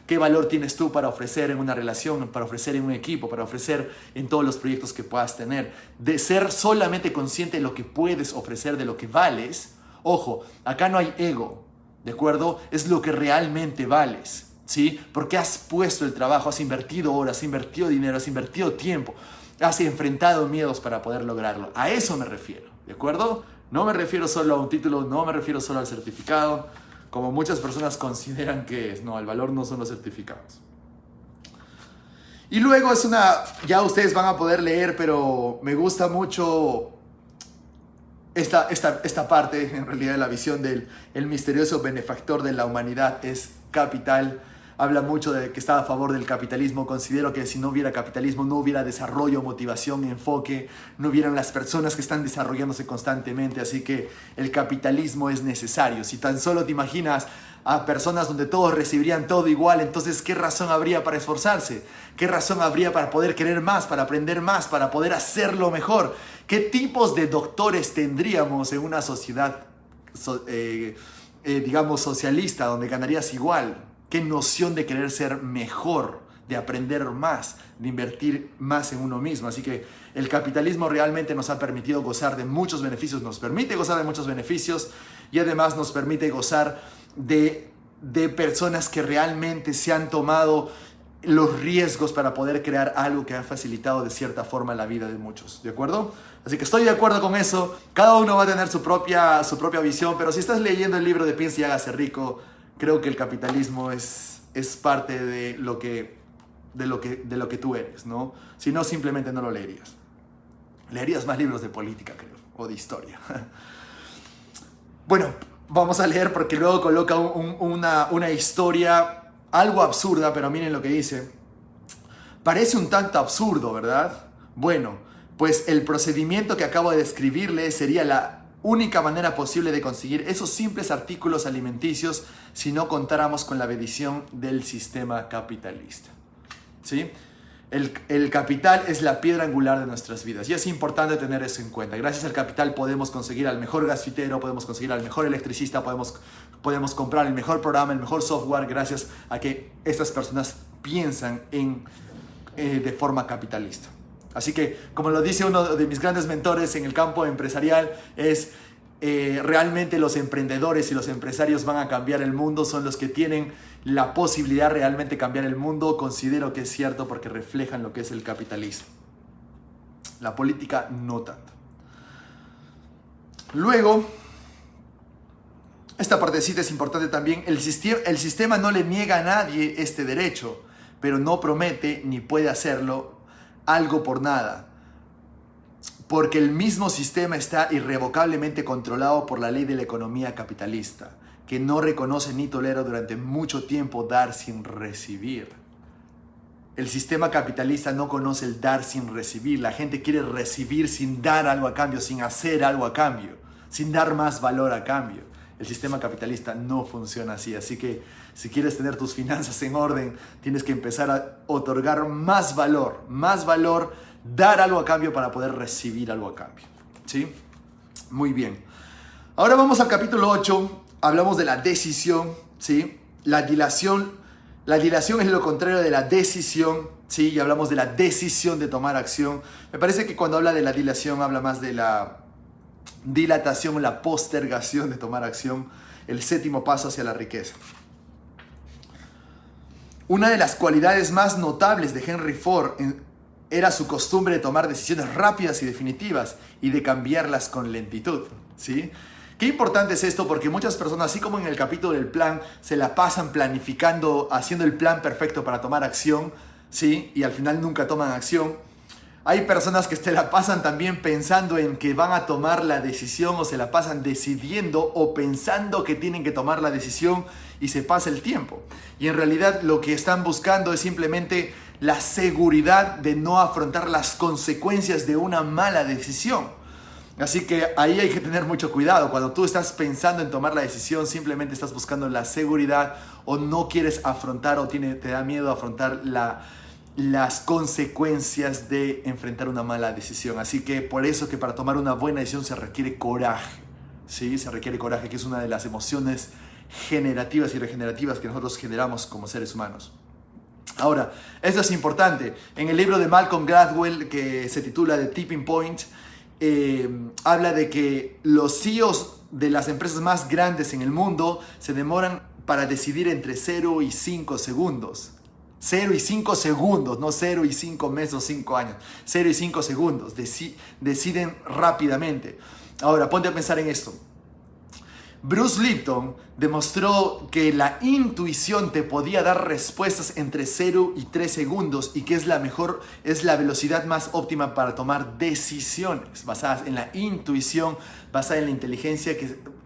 Speaker 1: ¿Qué valor tienes tú para ofrecer en una relación, para ofrecer en un equipo, para ofrecer en todos los proyectos que puedas tener? De ser solamente consciente de lo que puedes ofrecer, de lo que vales. Ojo, acá no hay ego, ¿de acuerdo? Es lo que realmente vales, ¿sí? Porque has puesto el trabajo, has invertido horas, has invertido dinero, has invertido tiempo, has enfrentado miedos para poder lograrlo. A eso me refiero, ¿de acuerdo? No me refiero solo a un título, no me refiero solo al certificado, como muchas personas consideran que es. No, el valor no son los certificados. Y luego ya ustedes van a poder leer, pero me gusta mucho esta parte, en realidad, de la visión del el misterioso benefactor de la humanidad es capital. Habla mucho de que está a favor del capitalismo. Considero que si no hubiera capitalismo, no hubiera desarrollo, motivación, enfoque, no hubieran las personas que están desarrollándose constantemente. Así que el capitalismo es necesario. Si tan solo te imaginas a personas donde todos recibirían todo igual, entonces ¿qué razón habría para esforzarse? ¿Qué razón habría para poder querer más, para aprender más, para poder hacerlo mejor? ¿Qué tipos de doctores tendríamos en una sociedad, digamos, socialista, donde ganarías igual? ¿Qué noción de querer ser mejor, de aprender más, de invertir más en uno mismo? Así que el capitalismo realmente nos ha permitido gozar de muchos beneficios, nos permite gozar de muchos beneficios y además nos permite gozar de personas que realmente se han tomado los riesgos para poder crear algo que ha facilitado de cierta forma la vida de muchos, ¿de acuerdo? Así que estoy de acuerdo con eso. Cada uno va a tener su propia visión, pero si estás leyendo el libro de Piensa y hágase rico, creo que el capitalismo es parte de lo que tú eres, ¿no? Si no, simplemente no lo leerías. Leerías más libros de política, creo, o de historia. Bueno, vamos a leer porque luego coloca una historia algo absurda, pero miren lo que dice. Parece un tanto absurdo, ¿verdad? Bueno, pues el procedimiento que acabo de describirle sería la única manera posible de conseguir esos simples artículos alimenticios si no contáramos con la bendición del sistema capitalista. ¿Sí? El capital es la piedra angular de nuestras vidas y es importante tener eso en cuenta. Gracias al capital podemos conseguir al mejor gasfitero, podemos conseguir al mejor electricista, podemos comprar el mejor programa, el mejor software, gracias a que estas personas piensan de forma capitalista. Así que, como lo dice uno de mis grandes mentores en el campo empresarial, realmente los emprendedores y los empresarios van a cambiar el mundo, son los que tienen la posibilidad de realmente cambiar el mundo. Considero que es cierto porque reflejan lo que es el capitalismo. La política no tanto. Luego, esta partecita es importante también. El sistema no le niega a nadie este derecho, pero no promete ni puede hacerlo algo por nada, porque el mismo sistema está irrevocablemente controlado por la ley de la economía capitalista, que no reconoce ni tolera durante mucho tiempo dar sin recibir. El sistema capitalista no conoce el dar sin recibir. La gente quiere recibir sin dar algo a cambio, sin hacer algo a cambio, sin dar más valor a cambio. El sistema capitalista no funciona así. Así que si quieres tener tus finanzas en orden, tienes que empezar a otorgar más valor, dar algo a cambio para poder recibir algo a cambio. ¿Sí? Muy bien. Ahora vamos al capítulo 8. Hablamos de la decisión. ¿Sí? La dilación es lo contrario de la decisión. ¿Sí? Y hablamos de la decisión de tomar acción. Me parece que cuando habla de la dilación habla más de la dilatación o la postergación de tomar acción, el séptimo paso hacia la riqueza. Una de las cualidades más notables de Henry Ford era su costumbre de tomar decisiones rápidas y definitivas y de cambiarlas con lentitud. ¿Sí? Qué importante es esto, porque muchas personas, así como en el capítulo del plan, se la pasan planificando, haciendo el plan perfecto para tomar acción, ¿sí? Y al final nunca toman acción. Hay personas que se la pasan también pensando en que van a tomar la decisión, o se la pasan decidiendo o pensando que tienen que tomar la decisión, y se pasa el tiempo. Y en realidad lo que están buscando es simplemente la seguridad de no afrontar las consecuencias de una mala decisión. Así que ahí hay que tener mucho cuidado. Cuando tú estás pensando en tomar la decisión, simplemente estás buscando la seguridad, o no quieres afrontar, o te da miedo afrontar las consecuencias de enfrentar una mala decisión. Así que por eso que para tomar una buena decisión se requiere coraje. ¿Sí? Se requiere coraje, que es una de las emociones generativas y regenerativas que nosotros generamos como seres humanos. Ahora, esto es importante. En el libro de Malcolm Gladwell, que se titula The Tipping Point, habla de que los CEOs de las empresas más grandes en el mundo se demoran para decidir entre 0 y 5 segundos. 0 y 5 segundos, no 0 y 5 meses o 5 años. 0 y 5 segundos. Deciden rápidamente. Ahora, ponte a pensar en esto. Bruce Lipton demostró que la intuición te podía dar respuestas entre 0 y 3 segundos, y que es la velocidad más óptima para tomar decisiones basadas en la intuición, basada en la inteligencia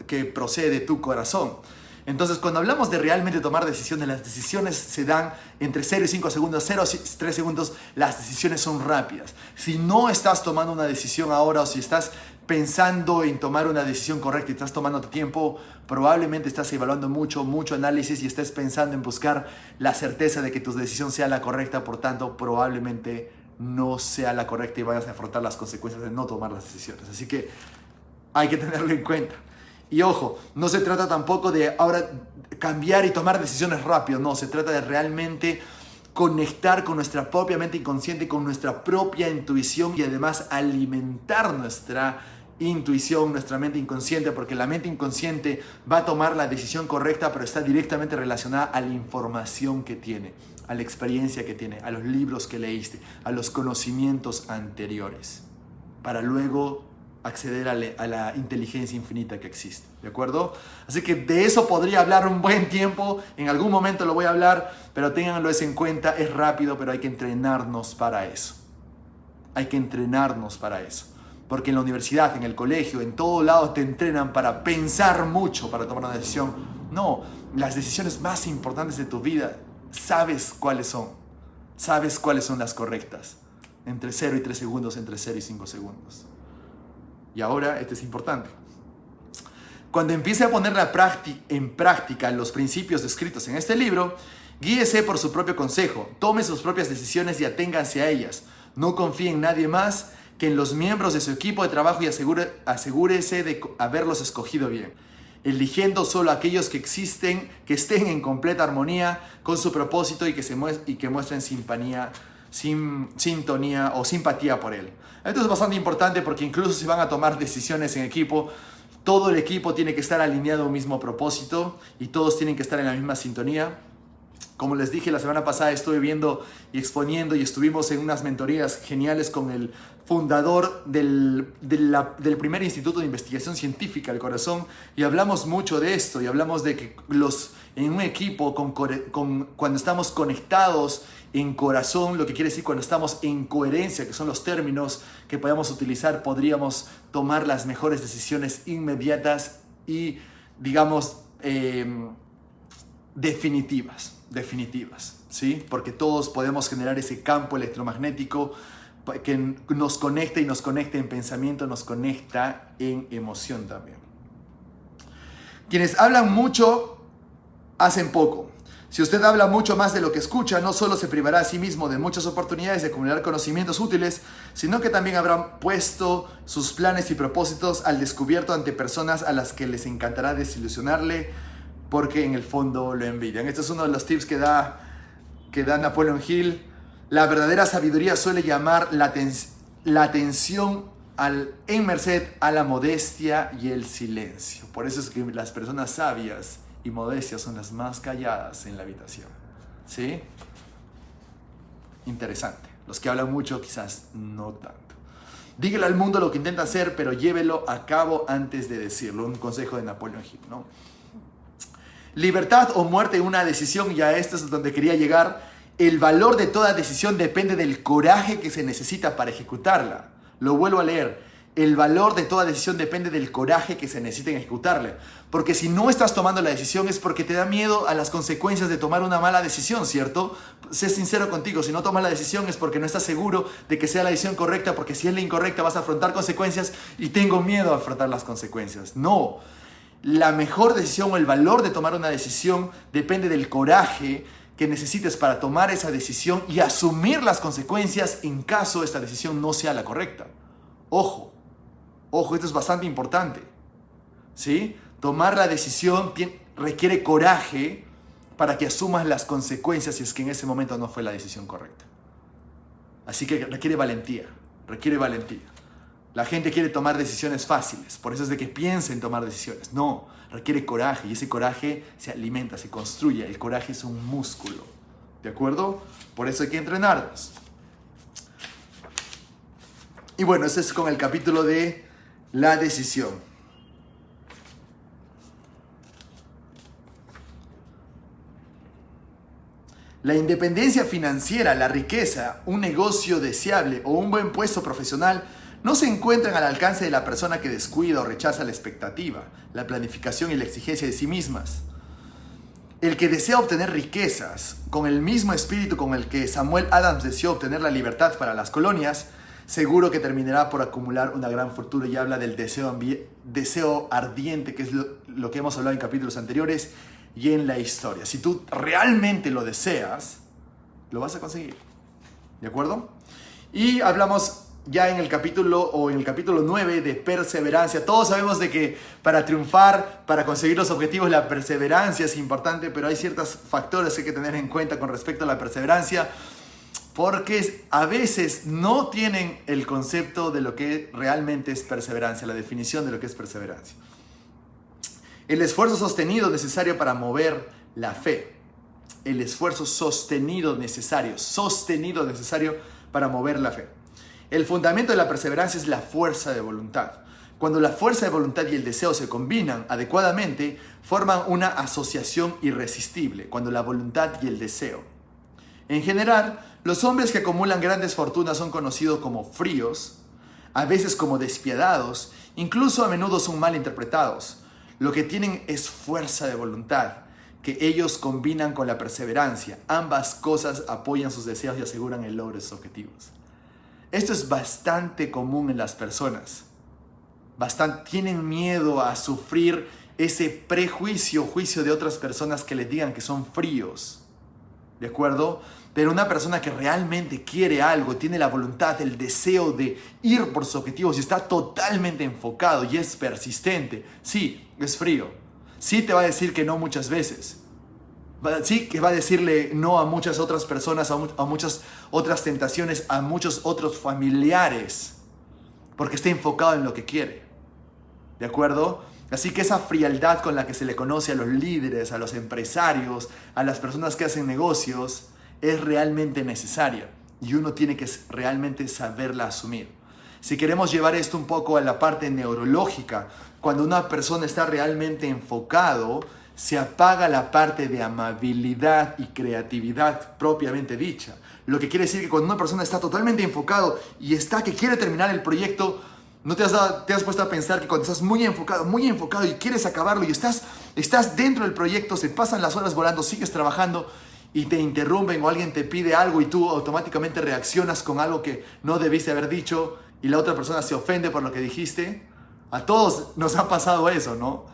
Speaker 1: que procede de tu corazón. Entonces, cuando hablamos de realmente tomar decisiones, las decisiones se dan entre 0 y 5 segundos, 0 y 3 segundos, las decisiones son rápidas. Si no estás tomando una decisión ahora, o si estás pensando en tomar una decisión correcta y estás tomando tiempo, probablemente estás evaluando mucho análisis y estés pensando en buscar la certeza de que tu decisión sea la correcta. Por tanto, probablemente no sea la correcta y vayas a afrontar las consecuencias de no tomar las decisiones. Así que hay que tenerlo en cuenta. Y ojo, no se trata tampoco de ahora cambiar y tomar decisiones rápido. No, se trata de realmente conectar con nuestra propia mente inconsciente, con nuestra propia intuición, y además alimentar nuestra intuición, nuestra mente inconsciente, porque la mente inconsciente va a tomar la decisión correcta, pero está directamente relacionada a la información que tiene, a la experiencia que tiene, a los libros que leíste, a los conocimientos anteriores, para luego acceder a la inteligencia infinita que existe, ¿de acuerdo? Así que de eso podría hablar un buen tiempo, en algún momento lo voy a hablar, pero ténganlo eso en cuenta. Es rápido, pero hay que entrenarnos para eso. Hay que entrenarnos para eso, porque en la universidad, en el colegio, en todo lado te entrenan para pensar mucho para tomar una decisión. No, las decisiones más importantes de tu vida, sabes cuáles son las correctas, entre 0 y 3 segundos, entre 0 y 5 segundos. Y ahora, esto es importante. Cuando empiece a poner en práctica los principios descritos en este libro, guíese por su propio consejo, tome sus propias decisiones y aténganse a ellas. No confíe en nadie más que en los miembros de su equipo de trabajo, y asegúrese de haberlos escogido bien, eligiendo solo aquellos que estén en completa armonía con su propósito y que muestren sintonía o simpatía por él. Esto es bastante importante, porque incluso si van a tomar decisiones en equipo, todo el equipo tiene que estar alineado a un mismo propósito y todos tienen que estar en la misma sintonía. Como les dije, la semana pasada estuve viendo y exponiendo, y estuvimos en unas mentorías geniales con el fundador del primer Instituto de Investigación Científica, el Corazón, y hablamos mucho de esto, y hablamos de que en un equipo, cuando estamos conectados en corazón, lo que quiere decir cuando estamos en coherencia, que son los términos que podemos utilizar, podríamos tomar las mejores decisiones inmediatas y, digamos, definitivas, ¿sí? Porque todos podemos generar ese campo electromagnético que nos conecta, y nos conecta en pensamiento, nos conecta en emoción también. Quienes hablan mucho, hacen poco. Si usted habla mucho más de lo que escucha, no solo se privará a sí mismo de muchas oportunidades de acumular conocimientos útiles, sino que también habrán puesto sus planes y propósitos al descubierto ante personas a las que les encantará desilusionarle porque en el fondo lo envidian. Este es uno de los tips que da Napoleon Hill. La verdadera sabiduría suele llamar la atención en merced a la modestia y el silencio. Por eso es que las personas sabias y modestias son las más calladas en la habitación. ¿Sí? Interesante. Los que hablan mucho quizás no tanto. Dígale al mundo lo que intenta hacer, pero llévelo a cabo antes de decirlo. Un consejo de Napoleon Hill, ¿no? Libertad o muerte, una decisión, y a esto es donde quería llegar. El valor de toda decisión depende del coraje que se necesita para ejecutarla. Lo vuelvo a leer. El valor de toda decisión depende del coraje que se necesita en ejecutarla. Porque si no estás tomando la decisión es porque te da miedo a las consecuencias de tomar una mala decisión, ¿cierto? Sé sincero contigo, si no tomas la decisión es porque no estás seguro de que sea la decisión correcta, porque si es la incorrecta vas a afrontar consecuencias y tengo miedo a afrontar las consecuencias. No, la mejor decisión o el valor de tomar una decisión depende del coraje que necesites para tomar esa decisión y asumir las consecuencias en caso esta decisión no sea la correcta. Ojo, esto es bastante importante, ¿sí? Tomar la decisión requiere coraje para que asumas las consecuencias si es que en ese momento no fue la decisión correcta. Así que requiere valentía. La gente quiere tomar decisiones fáciles, por eso es de que piensa en tomar decisiones. No, requiere coraje y ese coraje se alimenta, se construye. El coraje es un músculo, ¿de acuerdo? Por eso hay que entrenarnos. Y bueno, ese es con el capítulo de la decisión. La independencia financiera, la riqueza, un negocio deseable o un buen puesto profesional no se encuentran al alcance de la persona que descuida o rechaza la expectativa, la planificación y la exigencia de sí mismas. El que desea obtener riquezas con el mismo espíritu con el que Samuel Adams deseó obtener la libertad para las colonias, seguro que terminará por acumular una gran fortuna, y habla del deseo ardiente, que es lo que hemos hablado en capítulos anteriores y en la historia. Si tú realmente lo deseas, lo vas a conseguir. ¿De acuerdo? Y hablamos ya en el capítulo 9 de perseverancia. Todos sabemos de que para triunfar, para conseguir los objetivos, la perseverancia es importante, pero hay ciertos factores que hay que tener en cuenta con respecto a la perseverancia, porque a veces no tienen el concepto de lo que realmente es perseverancia, la definición de lo que es perseverancia. El esfuerzo sostenido necesario para mover la fe. El esfuerzo sostenido necesario para mover la fe. El fundamento de la perseverancia es la fuerza de voluntad. Cuando la fuerza de voluntad y el deseo se combinan adecuadamente, forman una asociación irresistible, cuando la voluntad y el deseo. En general, los hombres que acumulan grandes fortunas son conocidos como fríos, a veces como despiadados, incluso a menudo son mal interpretados. Lo que tienen es fuerza de voluntad, que ellos combinan con la perseverancia. Ambas cosas apoyan sus deseos y aseguran el logro de sus objetivos. Esto es bastante común en las personas. Tienen miedo a sufrir ese juicio de otras personas que les digan que son fríos. ¿De acuerdo? Pero una persona que realmente quiere algo, tiene la voluntad, el deseo de ir por sus objetivos y está totalmente enfocado y es persistente, sí, es frío. Sí te va a decir que no muchas veces. Sí que va a decirle no a muchas otras personas, a muchas otras tentaciones, a muchos otros familiares, porque está enfocado en lo que quiere. ¿De acuerdo? Así que esa frialdad con la que se le conoce a los líderes, a los empresarios, a las personas que hacen negocios, es realmente necesaria y uno tiene que realmente saberla asumir. Si queremos llevar esto un poco a la parte neurológica, cuando una persona está realmente enfocado, se apaga la parte de amabilidad y creatividad propiamente dicha. Lo que quiere decir que cuando una persona está totalmente enfocado y que quiere terminar el proyecto, ¿no te has puesto a pensar que cuando estás muy enfocado y quieres acabarlo y estás dentro del proyecto, se pasan las horas volando, sigues trabajando y te interrumpen o alguien te pide algo y tú automáticamente reaccionas con algo que no debiste haber dicho y la otra persona se ofende por lo que dijiste? A todos nos ha pasado eso, ¿no?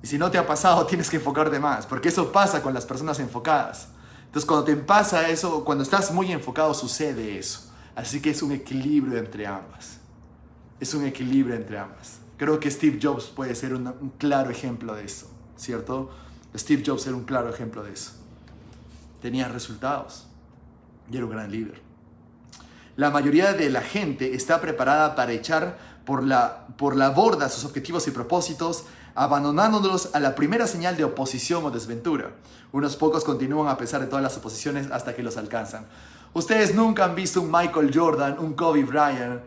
Speaker 1: Y si no te ha pasado, tienes que enfocarte más, porque eso pasa con las personas enfocadas. Entonces, cuando te pasa eso, cuando estás muy enfocado, sucede eso. Así que es un equilibrio entre ambas. Es un equilibrio entre ambas. Creo que Steve Jobs puede ser un claro ejemplo de eso, ¿cierto? Steve Jobs era un claro ejemplo de eso. Tenía resultados y era un gran líder. La mayoría de la gente está preparada para echar por la borda sus objetivos y propósitos, abandonándolos a la primera señal de oposición o desventura. Unos pocos continúan a pesar de todas las oposiciones hasta que los alcanzan. Ustedes nunca han visto un Michael Jordan, un Kobe Bryant,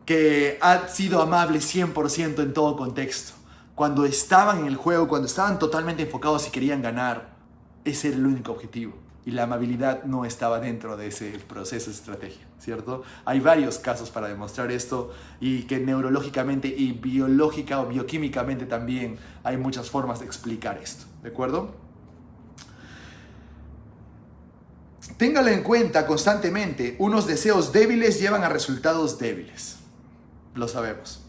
Speaker 1: que ha sido amable 100% en todo contexto. Cuando estaban en el juego, cuando estaban totalmente enfocados y querían ganar, ese era el único objetivo. Y la amabilidad no estaba dentro de ese proceso de estrategia, ¿cierto? Hay varios casos para demostrar esto y que neurológicamente y biológica o bioquímicamente también hay muchas formas de explicar esto, ¿de acuerdo? Téngalo en cuenta constantemente, unos deseos débiles llevan a resultados débiles. Lo sabemos.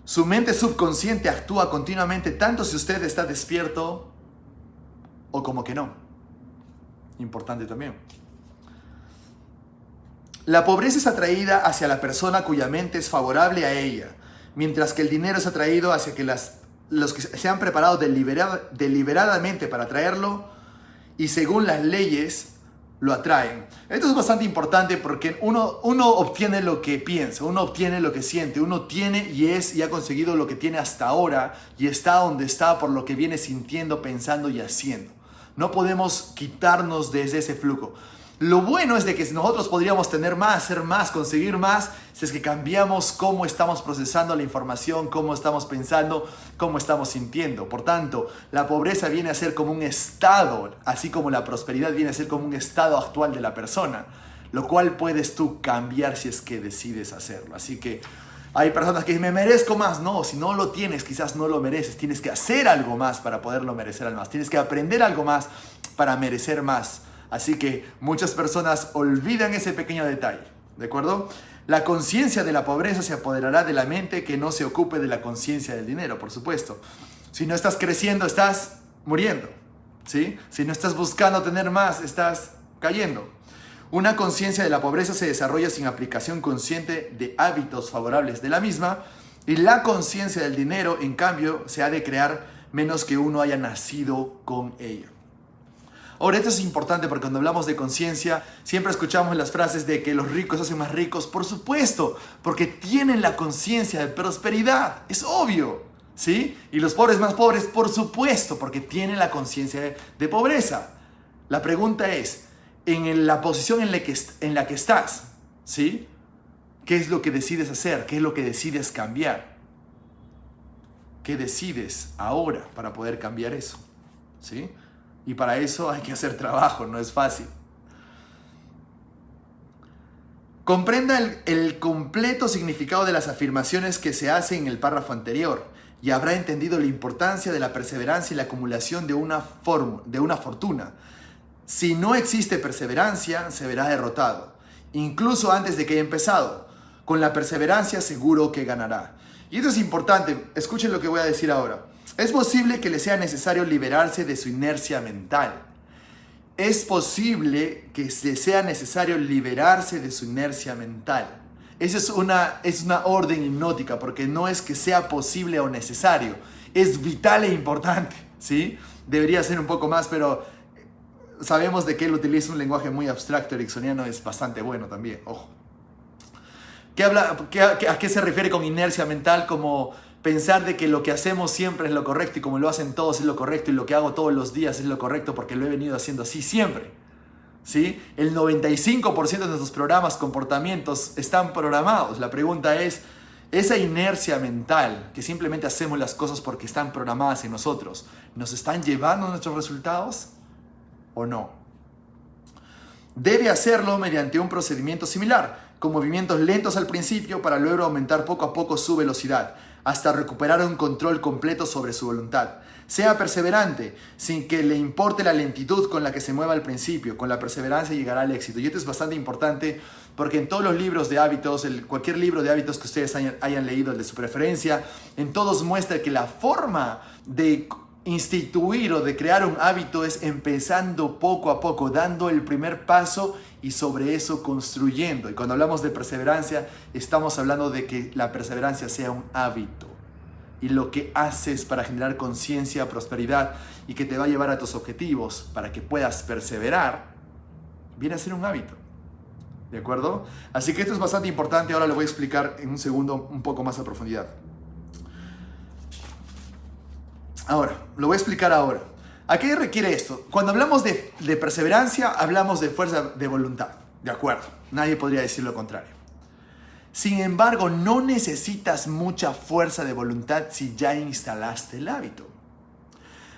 Speaker 1: Su mente subconsciente actúa continuamente tanto si usted está despierto o como que no. Importante también. La pobreza es atraída hacia la persona cuya mente es favorable a ella, mientras que el dinero es atraído hacia que los que se han preparado deliberadamente para atraerlo y según las leyes lo atraen. Esto es bastante importante porque uno obtiene lo que piensa, uno obtiene lo que siente, uno tiene y ha conseguido lo que tiene hasta ahora y está donde está por lo que viene sintiendo, pensando y haciendo. No podemos quitarnos desde ese flujo. Lo bueno es de que nosotros podríamos tener más, hacer más, conseguir más, si es que cambiamos cómo estamos procesando la información, cómo estamos pensando, cómo estamos sintiendo. Por tanto, la pobreza viene a ser como un estado, así como la prosperidad viene a ser como un estado actual de la persona, lo cual puedes tú cambiar si es que decides hacerlo. Así que hay personas que dicen, me merezco más. No, si no lo tienes, quizás no lo mereces. Tienes que hacer algo más para poderlo merecer al más. Tienes que aprender algo más para merecer más. Así que muchas personas olvidan ese pequeño detalle, ¿de acuerdo? La conciencia de la pobreza se apoderará de la mente que no se ocupe de la conciencia del dinero, por supuesto. Si no estás creciendo, estás muriendo, ¿sí? Si no estás buscando tener más, estás cayendo. Una conciencia de la pobreza se desarrolla sin aplicación consciente de hábitos favorables de la misma, y la conciencia del dinero, en cambio, se ha de crear menos que uno haya nacido con ella. Ahora, esto es importante porque cuando hablamos de conciencia, siempre escuchamos las frases de que los ricos se hacen más ricos. Por supuesto, porque tienen la conciencia de prosperidad. Es obvio, ¿sí? Y los pobres más pobres, por supuesto, porque tienen la conciencia de pobreza. La pregunta es, en la posición en la que estás, ¿sí? ¿Qué es lo que decides hacer? ¿Qué es lo que decides cambiar? ¿Qué decides ahora para poder cambiar eso? ¿Sí? Y para eso hay que hacer trabajo, no es fácil. Comprenda el completo significado de las afirmaciones que se hacen en el párrafo anterior y habrá entendido la importancia de la perseverancia y la acumulación de una fortuna. Si no existe perseverancia, se verá derrotado, incluso antes de que haya empezado. Con la perseverancia seguro que ganará. Y esto es importante, escuchen lo que voy a decir ahora. Es posible que le sea necesario liberarse de su inercia mental. Es posible que le sea necesario liberarse de su inercia mental. Esa es una orden hipnótica, porque no es que sea posible o necesario. Es vital e importante, ¿sí? Debería ser un poco más, pero sabemos de que él utiliza un lenguaje muy abstracto. Ericksoniano es bastante bueno también, ojo. ¿A qué se refiere con inercia mental? Como pensar de que lo que hacemos siempre es lo correcto y como lo hacen todos es lo correcto y lo que hago todos los días es lo correcto porque lo he venido haciendo así siempre, ¿sí? El 95% de nuestros programas, comportamientos están programados. La pregunta es, esa inercia mental que simplemente hacemos las cosas porque están programadas en nosotros, ¿nos están llevando a nuestros resultados o no? Debe hacerlo mediante un procedimiento similar, con movimientos lentos al principio para luego aumentar poco a poco su velocidad. hasta recuperar un control completo sobre su voluntad. Sea perseverante, sin que le importe la lentitud con la que se mueva al principio. Con la perseverancia llegará al éxito. Y esto es bastante importante porque en todos los libros de hábitos, cualquier libro de hábitos que ustedes hayan leído, el de su preferencia, en todos muestra que la forma de instituir o de crear un hábito es empezando poco a poco, dando el primer paso y sobre eso construyendo. Y cuando hablamos de perseverancia, estamos hablando de que la perseverancia sea un hábito. Y lo que haces para generar conciencia, prosperidad y que te va a llevar a tus objetivos para que puedas perseverar, viene a ser un hábito. ¿De acuerdo? Así que esto es bastante importante. Ahora lo voy a explicar en un segundo un poco más a profundidad. Ahora, lo voy a explicar ahora. ¿A qué requiere esto? Cuando hablamos de perseverancia, hablamos de fuerza de voluntad. De acuerdo, nadie podría decir lo contrario. Sin embargo, no necesitas mucha fuerza de voluntad si ya instalaste el hábito.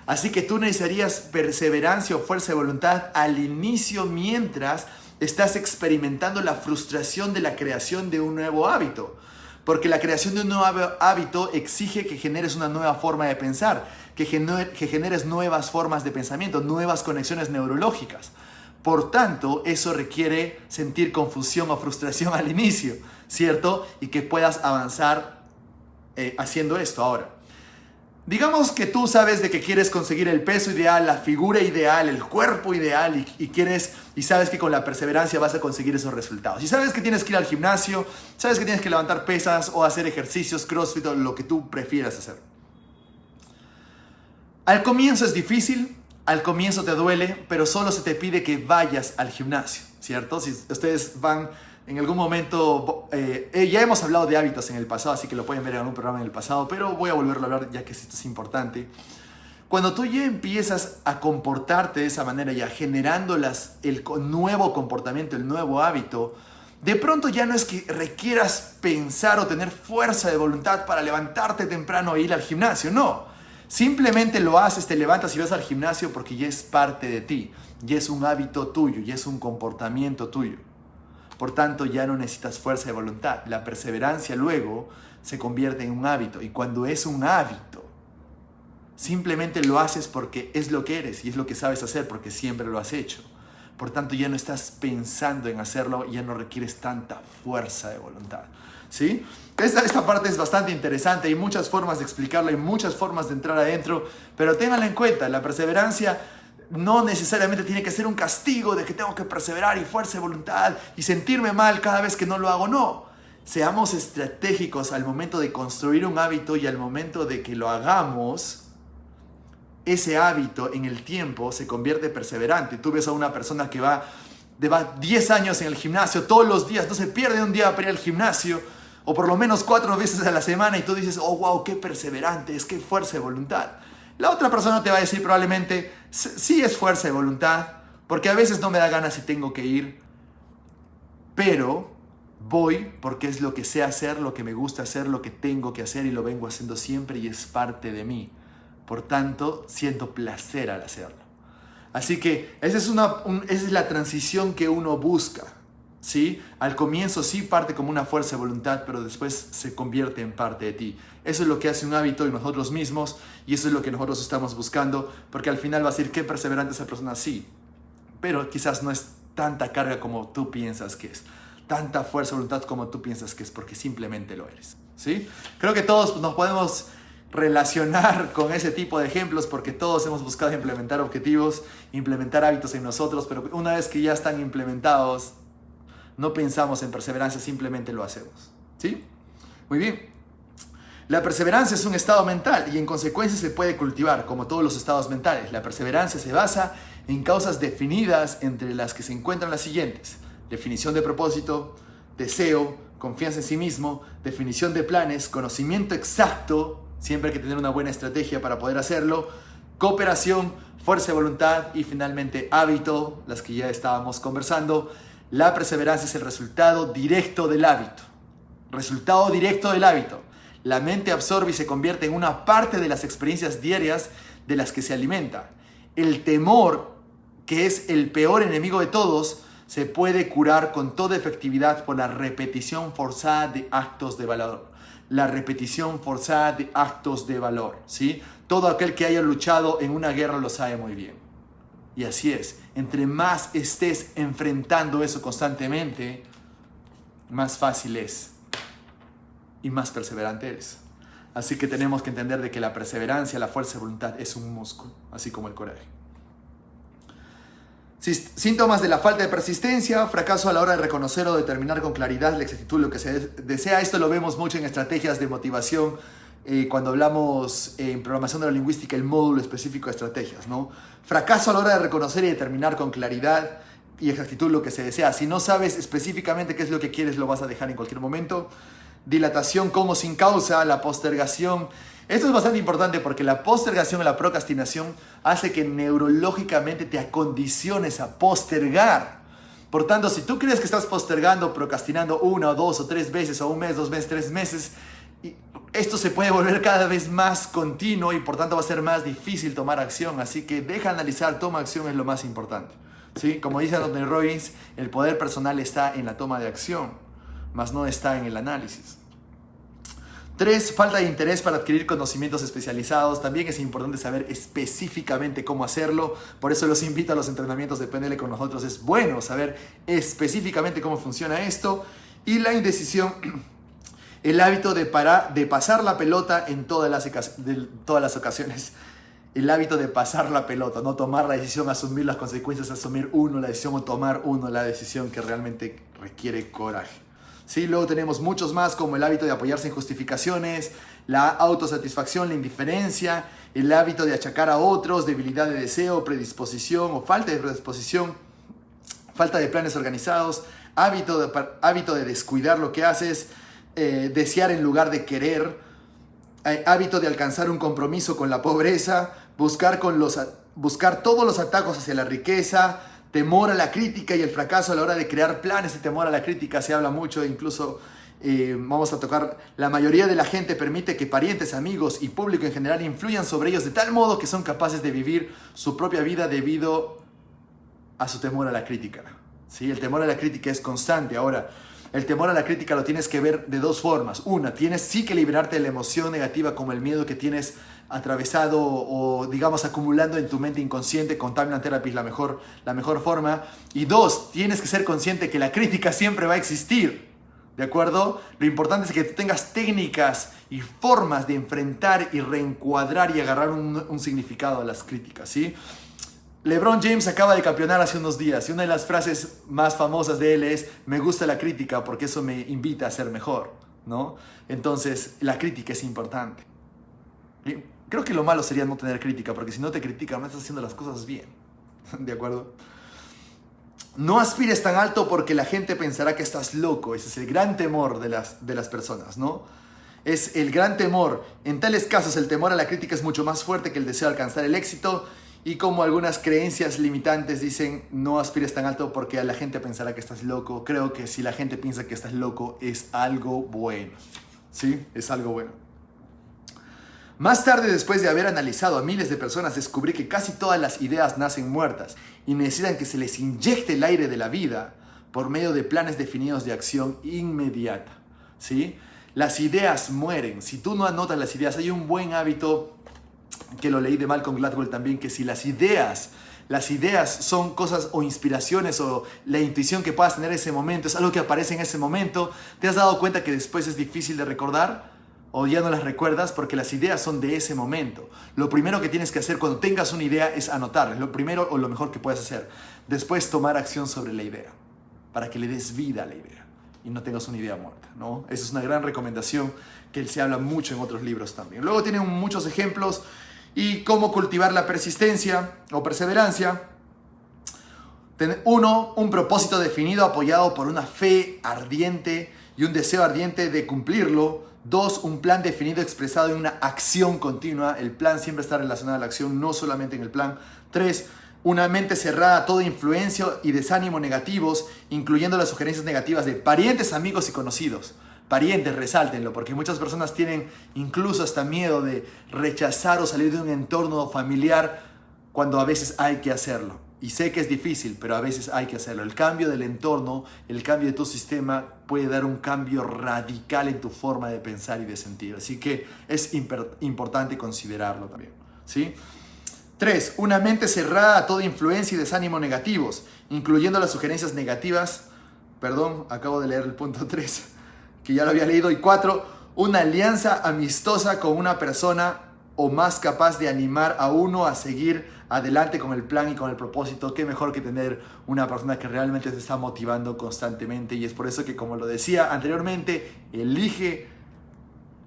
Speaker 1: Así que tú necesitarías perseverancia o fuerza de voluntad al inicio mientras estás experimentando la frustración de la creación de un nuevo hábito. Porque la creación de un nuevo hábito exige que generes una nueva forma de pensar, que generes nuevas formas de pensamiento, nuevas conexiones neurológicas. Por tanto, eso requiere sentir confusión o frustración al inicio, ¿cierto? Y que puedas avanzar haciendo esto. Ahora, digamos que tú sabes de que quieres conseguir el peso ideal, la figura ideal, el cuerpo ideal y sabes que con la perseverancia vas a conseguir esos resultados. Y sabes que tienes que ir al gimnasio, sabes que tienes que levantar pesas o hacer ejercicios, crossfit o lo que tú prefieras hacer. Al comienzo es difícil, al comienzo te duele, pero solo se te pide que vayas al gimnasio, ¿cierto? Si ustedes van en algún momento, ya hemos hablado de hábitos en el pasado, así que lo pueden ver en algún programa en el pasado, pero voy a volverlo a hablar ya que esto es importante. Cuando tú ya empiezas a comportarte de esa manera, ya generando el nuevo comportamiento, el nuevo hábito, de pronto ya no es que requieras pensar o tener fuerza de voluntad para levantarte temprano e ir al gimnasio, no. Simplemente lo haces, te levantas y vas al gimnasio porque ya es parte de ti, ya es un hábito tuyo, ya es un comportamiento tuyo. Por tanto, ya no necesitas fuerza de voluntad. La perseverancia luego se convierte en un hábito. Y cuando es un hábito, simplemente lo haces porque es lo que eres y es lo que sabes hacer porque siempre lo has hecho. Por tanto, ya no estás pensando en hacerlo y ya no requieres tanta fuerza de voluntad. ¿Sí? Esta parte es bastante interesante. Hay muchas formas de explicarla, hay muchas formas de entrar adentro. Pero ténganla en cuenta, la perseverancia no necesariamente tiene que ser un castigo de que tengo que perseverar y fuerza de voluntad y sentirme mal cada vez que no lo hago. No, seamos estratégicos al momento de construir un hábito y al momento de que lo hagamos, ese hábito en el tiempo se convierte perseverante. Tú ves a una persona que va 10 años en el gimnasio todos los días, no se pierde un día para ir al gimnasio o por lo menos 4 veces a la semana y tú dices, oh wow, qué perseverante es, qué fuerza de voluntad. La otra persona te va a decir probablemente, sí es fuerza de voluntad, porque a veces no me da ganas y tengo que ir, pero voy porque es lo que sé hacer, lo que me gusta hacer, lo que tengo que hacer y lo vengo haciendo siempre y es parte de mí. Por tanto, siento placer al hacerlo. Así que esa es la transición que uno busca, ¿sí? Al comienzo sí parte como una fuerza de voluntad, pero después se convierte en parte de ti. Eso es lo que hace un hábito en nosotros mismos y eso es lo que nosotros estamos buscando, porque al final va a decir, qué perseverante esa persona, sí, pero quizás no es tanta carga como tú piensas que es, tanta fuerza de voluntad como tú piensas que es, porque simplemente lo eres, ¿sí? Creo que todos nos podemos relacionar con ese tipo de ejemplos porque todos hemos buscado implementar objetivos, implementar hábitos en nosotros, pero una vez que ya están implementados, no pensamos en perseverancia, simplemente lo hacemos, ¿sí? Muy bien. La perseverancia es un estado mental y en consecuencia se puede cultivar, como todos los estados mentales. La perseverancia se basa en causas definidas, entre las que se encuentran las siguientes: definición de propósito, deseo, confianza en sí mismo, definición de planes, conocimiento exacto, siempre hay que tener una buena estrategia para poder hacerlo, cooperación, fuerza de voluntad y finalmente hábito, las que ya estábamos conversando. La perseverancia es el resultado directo del hábito. Resultado directo del hábito. La mente absorbe y se convierte en una parte de las experiencias diarias de las que se alimenta. El temor, que es el peor enemigo de todos, se puede curar con toda efectividad por la repetición forzada de actos de valor. La repetición forzada de actos de valor, ¿sí? Todo aquel que haya luchado en una guerra lo sabe muy bien. Y así es, entre más estés enfrentando eso constantemente, más fácil es y más perseverante eres. Así que tenemos que entender de que la perseverancia, la fuerza de voluntad es un músculo, así como el coraje. Síntomas de la falta de persistencia: fracaso a la hora de reconocer o determinar con claridad la exactitud lo que se desea. Esto lo vemos mucho en estrategias de motivación, cuando hablamos en programación neurolingüística, el módulo específico de estrategias, ¿no? Fracaso a la hora de reconocer y determinar con claridad y exactitud lo que se desea. Si no sabes específicamente qué es lo que quieres, lo vas a dejar en cualquier momento. Dilatación con o sin causa, la postergación. Esto es bastante importante porque la postergación o la procrastinación hace que neurológicamente te acondiciones a postergar. Por tanto, si tú crees que estás postergando, procrastinando 1, 2 o 3 veces, o 1 mes, 2 meses, 3 meses, esto se puede volver cada vez más continuo y por tanto va a ser más difícil tomar acción. Así que deja analizar, toma acción, es lo más importante, ¿sí? Como dice Anthony Robbins, el poder personal está en la toma de acción, más no está en el análisis. 3. Falta de interés para adquirir conocimientos especializados. También es importante saber específicamente cómo hacerlo. Por eso los invito a los entrenamientos de PNL con nosotros. Es bueno saber específicamente cómo funciona esto. Y la indecisión, el hábito de pasar la pelota en todas las ocasiones. El hábito de pasar la pelota, no tomar la decisión, asumir las consecuencias, asumir uno la decisión o tomar uno la decisión que realmente requiere coraje. Sí, luego tenemos muchos más, como el hábito de apoyarse en justificaciones, la autosatisfacción, la indiferencia, el hábito de achacar a otros, debilidad de deseo, predisposición o falta de predisposición, falta de planes organizados, hábito de descuidar lo que haces, desear en lugar de querer, hábito de alcanzar un compromiso con la pobreza, buscar todos los atajos hacia la riqueza, temor a la crítica y el fracaso a la hora de crear planes. De temor a la crítica se habla mucho, incluso vamos a tocar, la mayoría de la gente permite que parientes, amigos y público en general influyan sobre ellos de tal modo que son capaces de vivir su propia vida debido a su temor a la crítica, ¿sí? El temor a la crítica es constante. Ahora, el temor a la crítica lo tienes que ver de dos formas. Una, tienes sí que liberarte de la emoción negativa como el miedo que tienes atravesado o digamos acumulando en tu mente inconsciente. Contaminant Therapy es la mejor forma. Y dos, tienes que ser consciente que la crítica siempre va a existir, ¿de acuerdo? Lo importante es que tú tengas técnicas y formas de enfrentar y reencuadrar y agarrar un significado a las críticas, ¿sí? LeBron James acaba de campeonar hace unos días y una de las frases más famosas de él es: me gusta la crítica porque eso me invita a ser mejor, ¿no? Entonces, la crítica es importante. Creo que lo malo sería no tener crítica, porque si no te critican, no estás haciendo las cosas bien. ¿De acuerdo? No aspires tan alto porque la gente pensará que estás loco. Ese es el gran temor de las personas, ¿no? Es el gran temor. En tales casos, el temor a la crítica es mucho más fuerte que el deseo de alcanzar el éxito. Y como algunas creencias limitantes dicen, no aspires tan alto porque la gente pensará que estás loco. Creo que si la gente piensa que estás loco, es algo bueno. ¿Sí? Es algo bueno. Más tarde, después de haber analizado a miles de personas, descubrí que casi todas las ideas nacen muertas y necesitan que se les inyecte el aire de la vida por medio de planes definidos de acción inmediata, ¿sí? Las ideas mueren. Si tú no anotas las ideas, hay un buen hábito que lo leí de Malcolm Gladwell también, que si las ideas son cosas o inspiraciones o la intuición que puedas tener en ese momento, es algo que aparece en ese momento, ¿te has dado cuenta que después es difícil de recordar? O ya no las recuerdas porque las ideas son de ese momento. Lo primero que tienes que hacer cuando tengas una idea es anotarla. Lo primero o lo mejor que puedes hacer. Después tomar acción sobre la idea para que le des vida a la idea y no tengas una idea muerta, ¿no? Esa es una gran recomendación que se habla mucho en otros libros también. Luego tienen muchos ejemplos y cómo cultivar la persistencia o perseverancia. Uno, un propósito definido apoyado por una fe ardiente y un deseo ardiente de cumplirlo. 2, un plan definido expresado en una acción continua. El plan siempre está relacionado a la acción, no solamente en el plan. 3, una mente cerrada a toda influencia y desánimo negativos, incluyendo las sugerencias negativas de parientes, amigos y conocidos. Parientes, resáltenlo, porque muchas personas tienen incluso hasta miedo de rechazar o salir de un entorno familiar cuando a veces hay que hacerlo. Y sé que es difícil, pero a veces hay que hacerlo. El cambio del entorno, el cambio de tu sistema puede dar un cambio radical en tu forma de pensar y de sentir. Así que es importante considerarlo también, ¿sí? 3. Una mente cerrada a toda influencia y desánimo negativos, incluyendo las sugerencias negativas. Perdón, acabo de leer el punto 3, que ya lo había leído. Y 4. Una alianza amistosa con una persona o más capaz de animar a uno a seguir adelante con el plan y con el propósito. Qué mejor que tener una persona que realmente te está motivando constantemente. Y es por eso que, como lo decía anteriormente, elige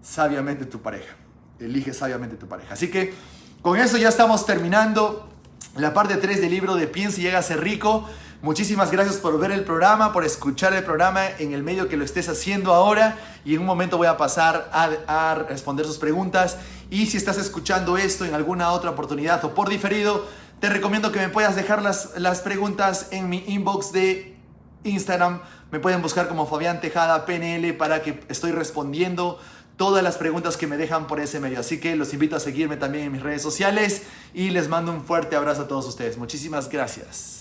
Speaker 1: sabiamente tu pareja. Elige sabiamente tu pareja. Así que con eso ya estamos terminando la parte 3 del libro de Piensa y llega a ser rico. Muchísimas gracias por ver el programa, por escuchar el programa en el medio que lo estés haciendo ahora. Y en un momento voy a pasar a responder sus preguntas. Y si estás escuchando esto en alguna otra oportunidad o por diferido, te recomiendo que me puedas dejar las preguntas en mi inbox de Instagram. Me pueden buscar como Fabián Tejada PNL para que estoy respondiendo todas las preguntas que me dejan por ese medio. Así que los invito a seguirme también en mis redes sociales y les mando un fuerte abrazo a todos ustedes. Muchísimas gracias.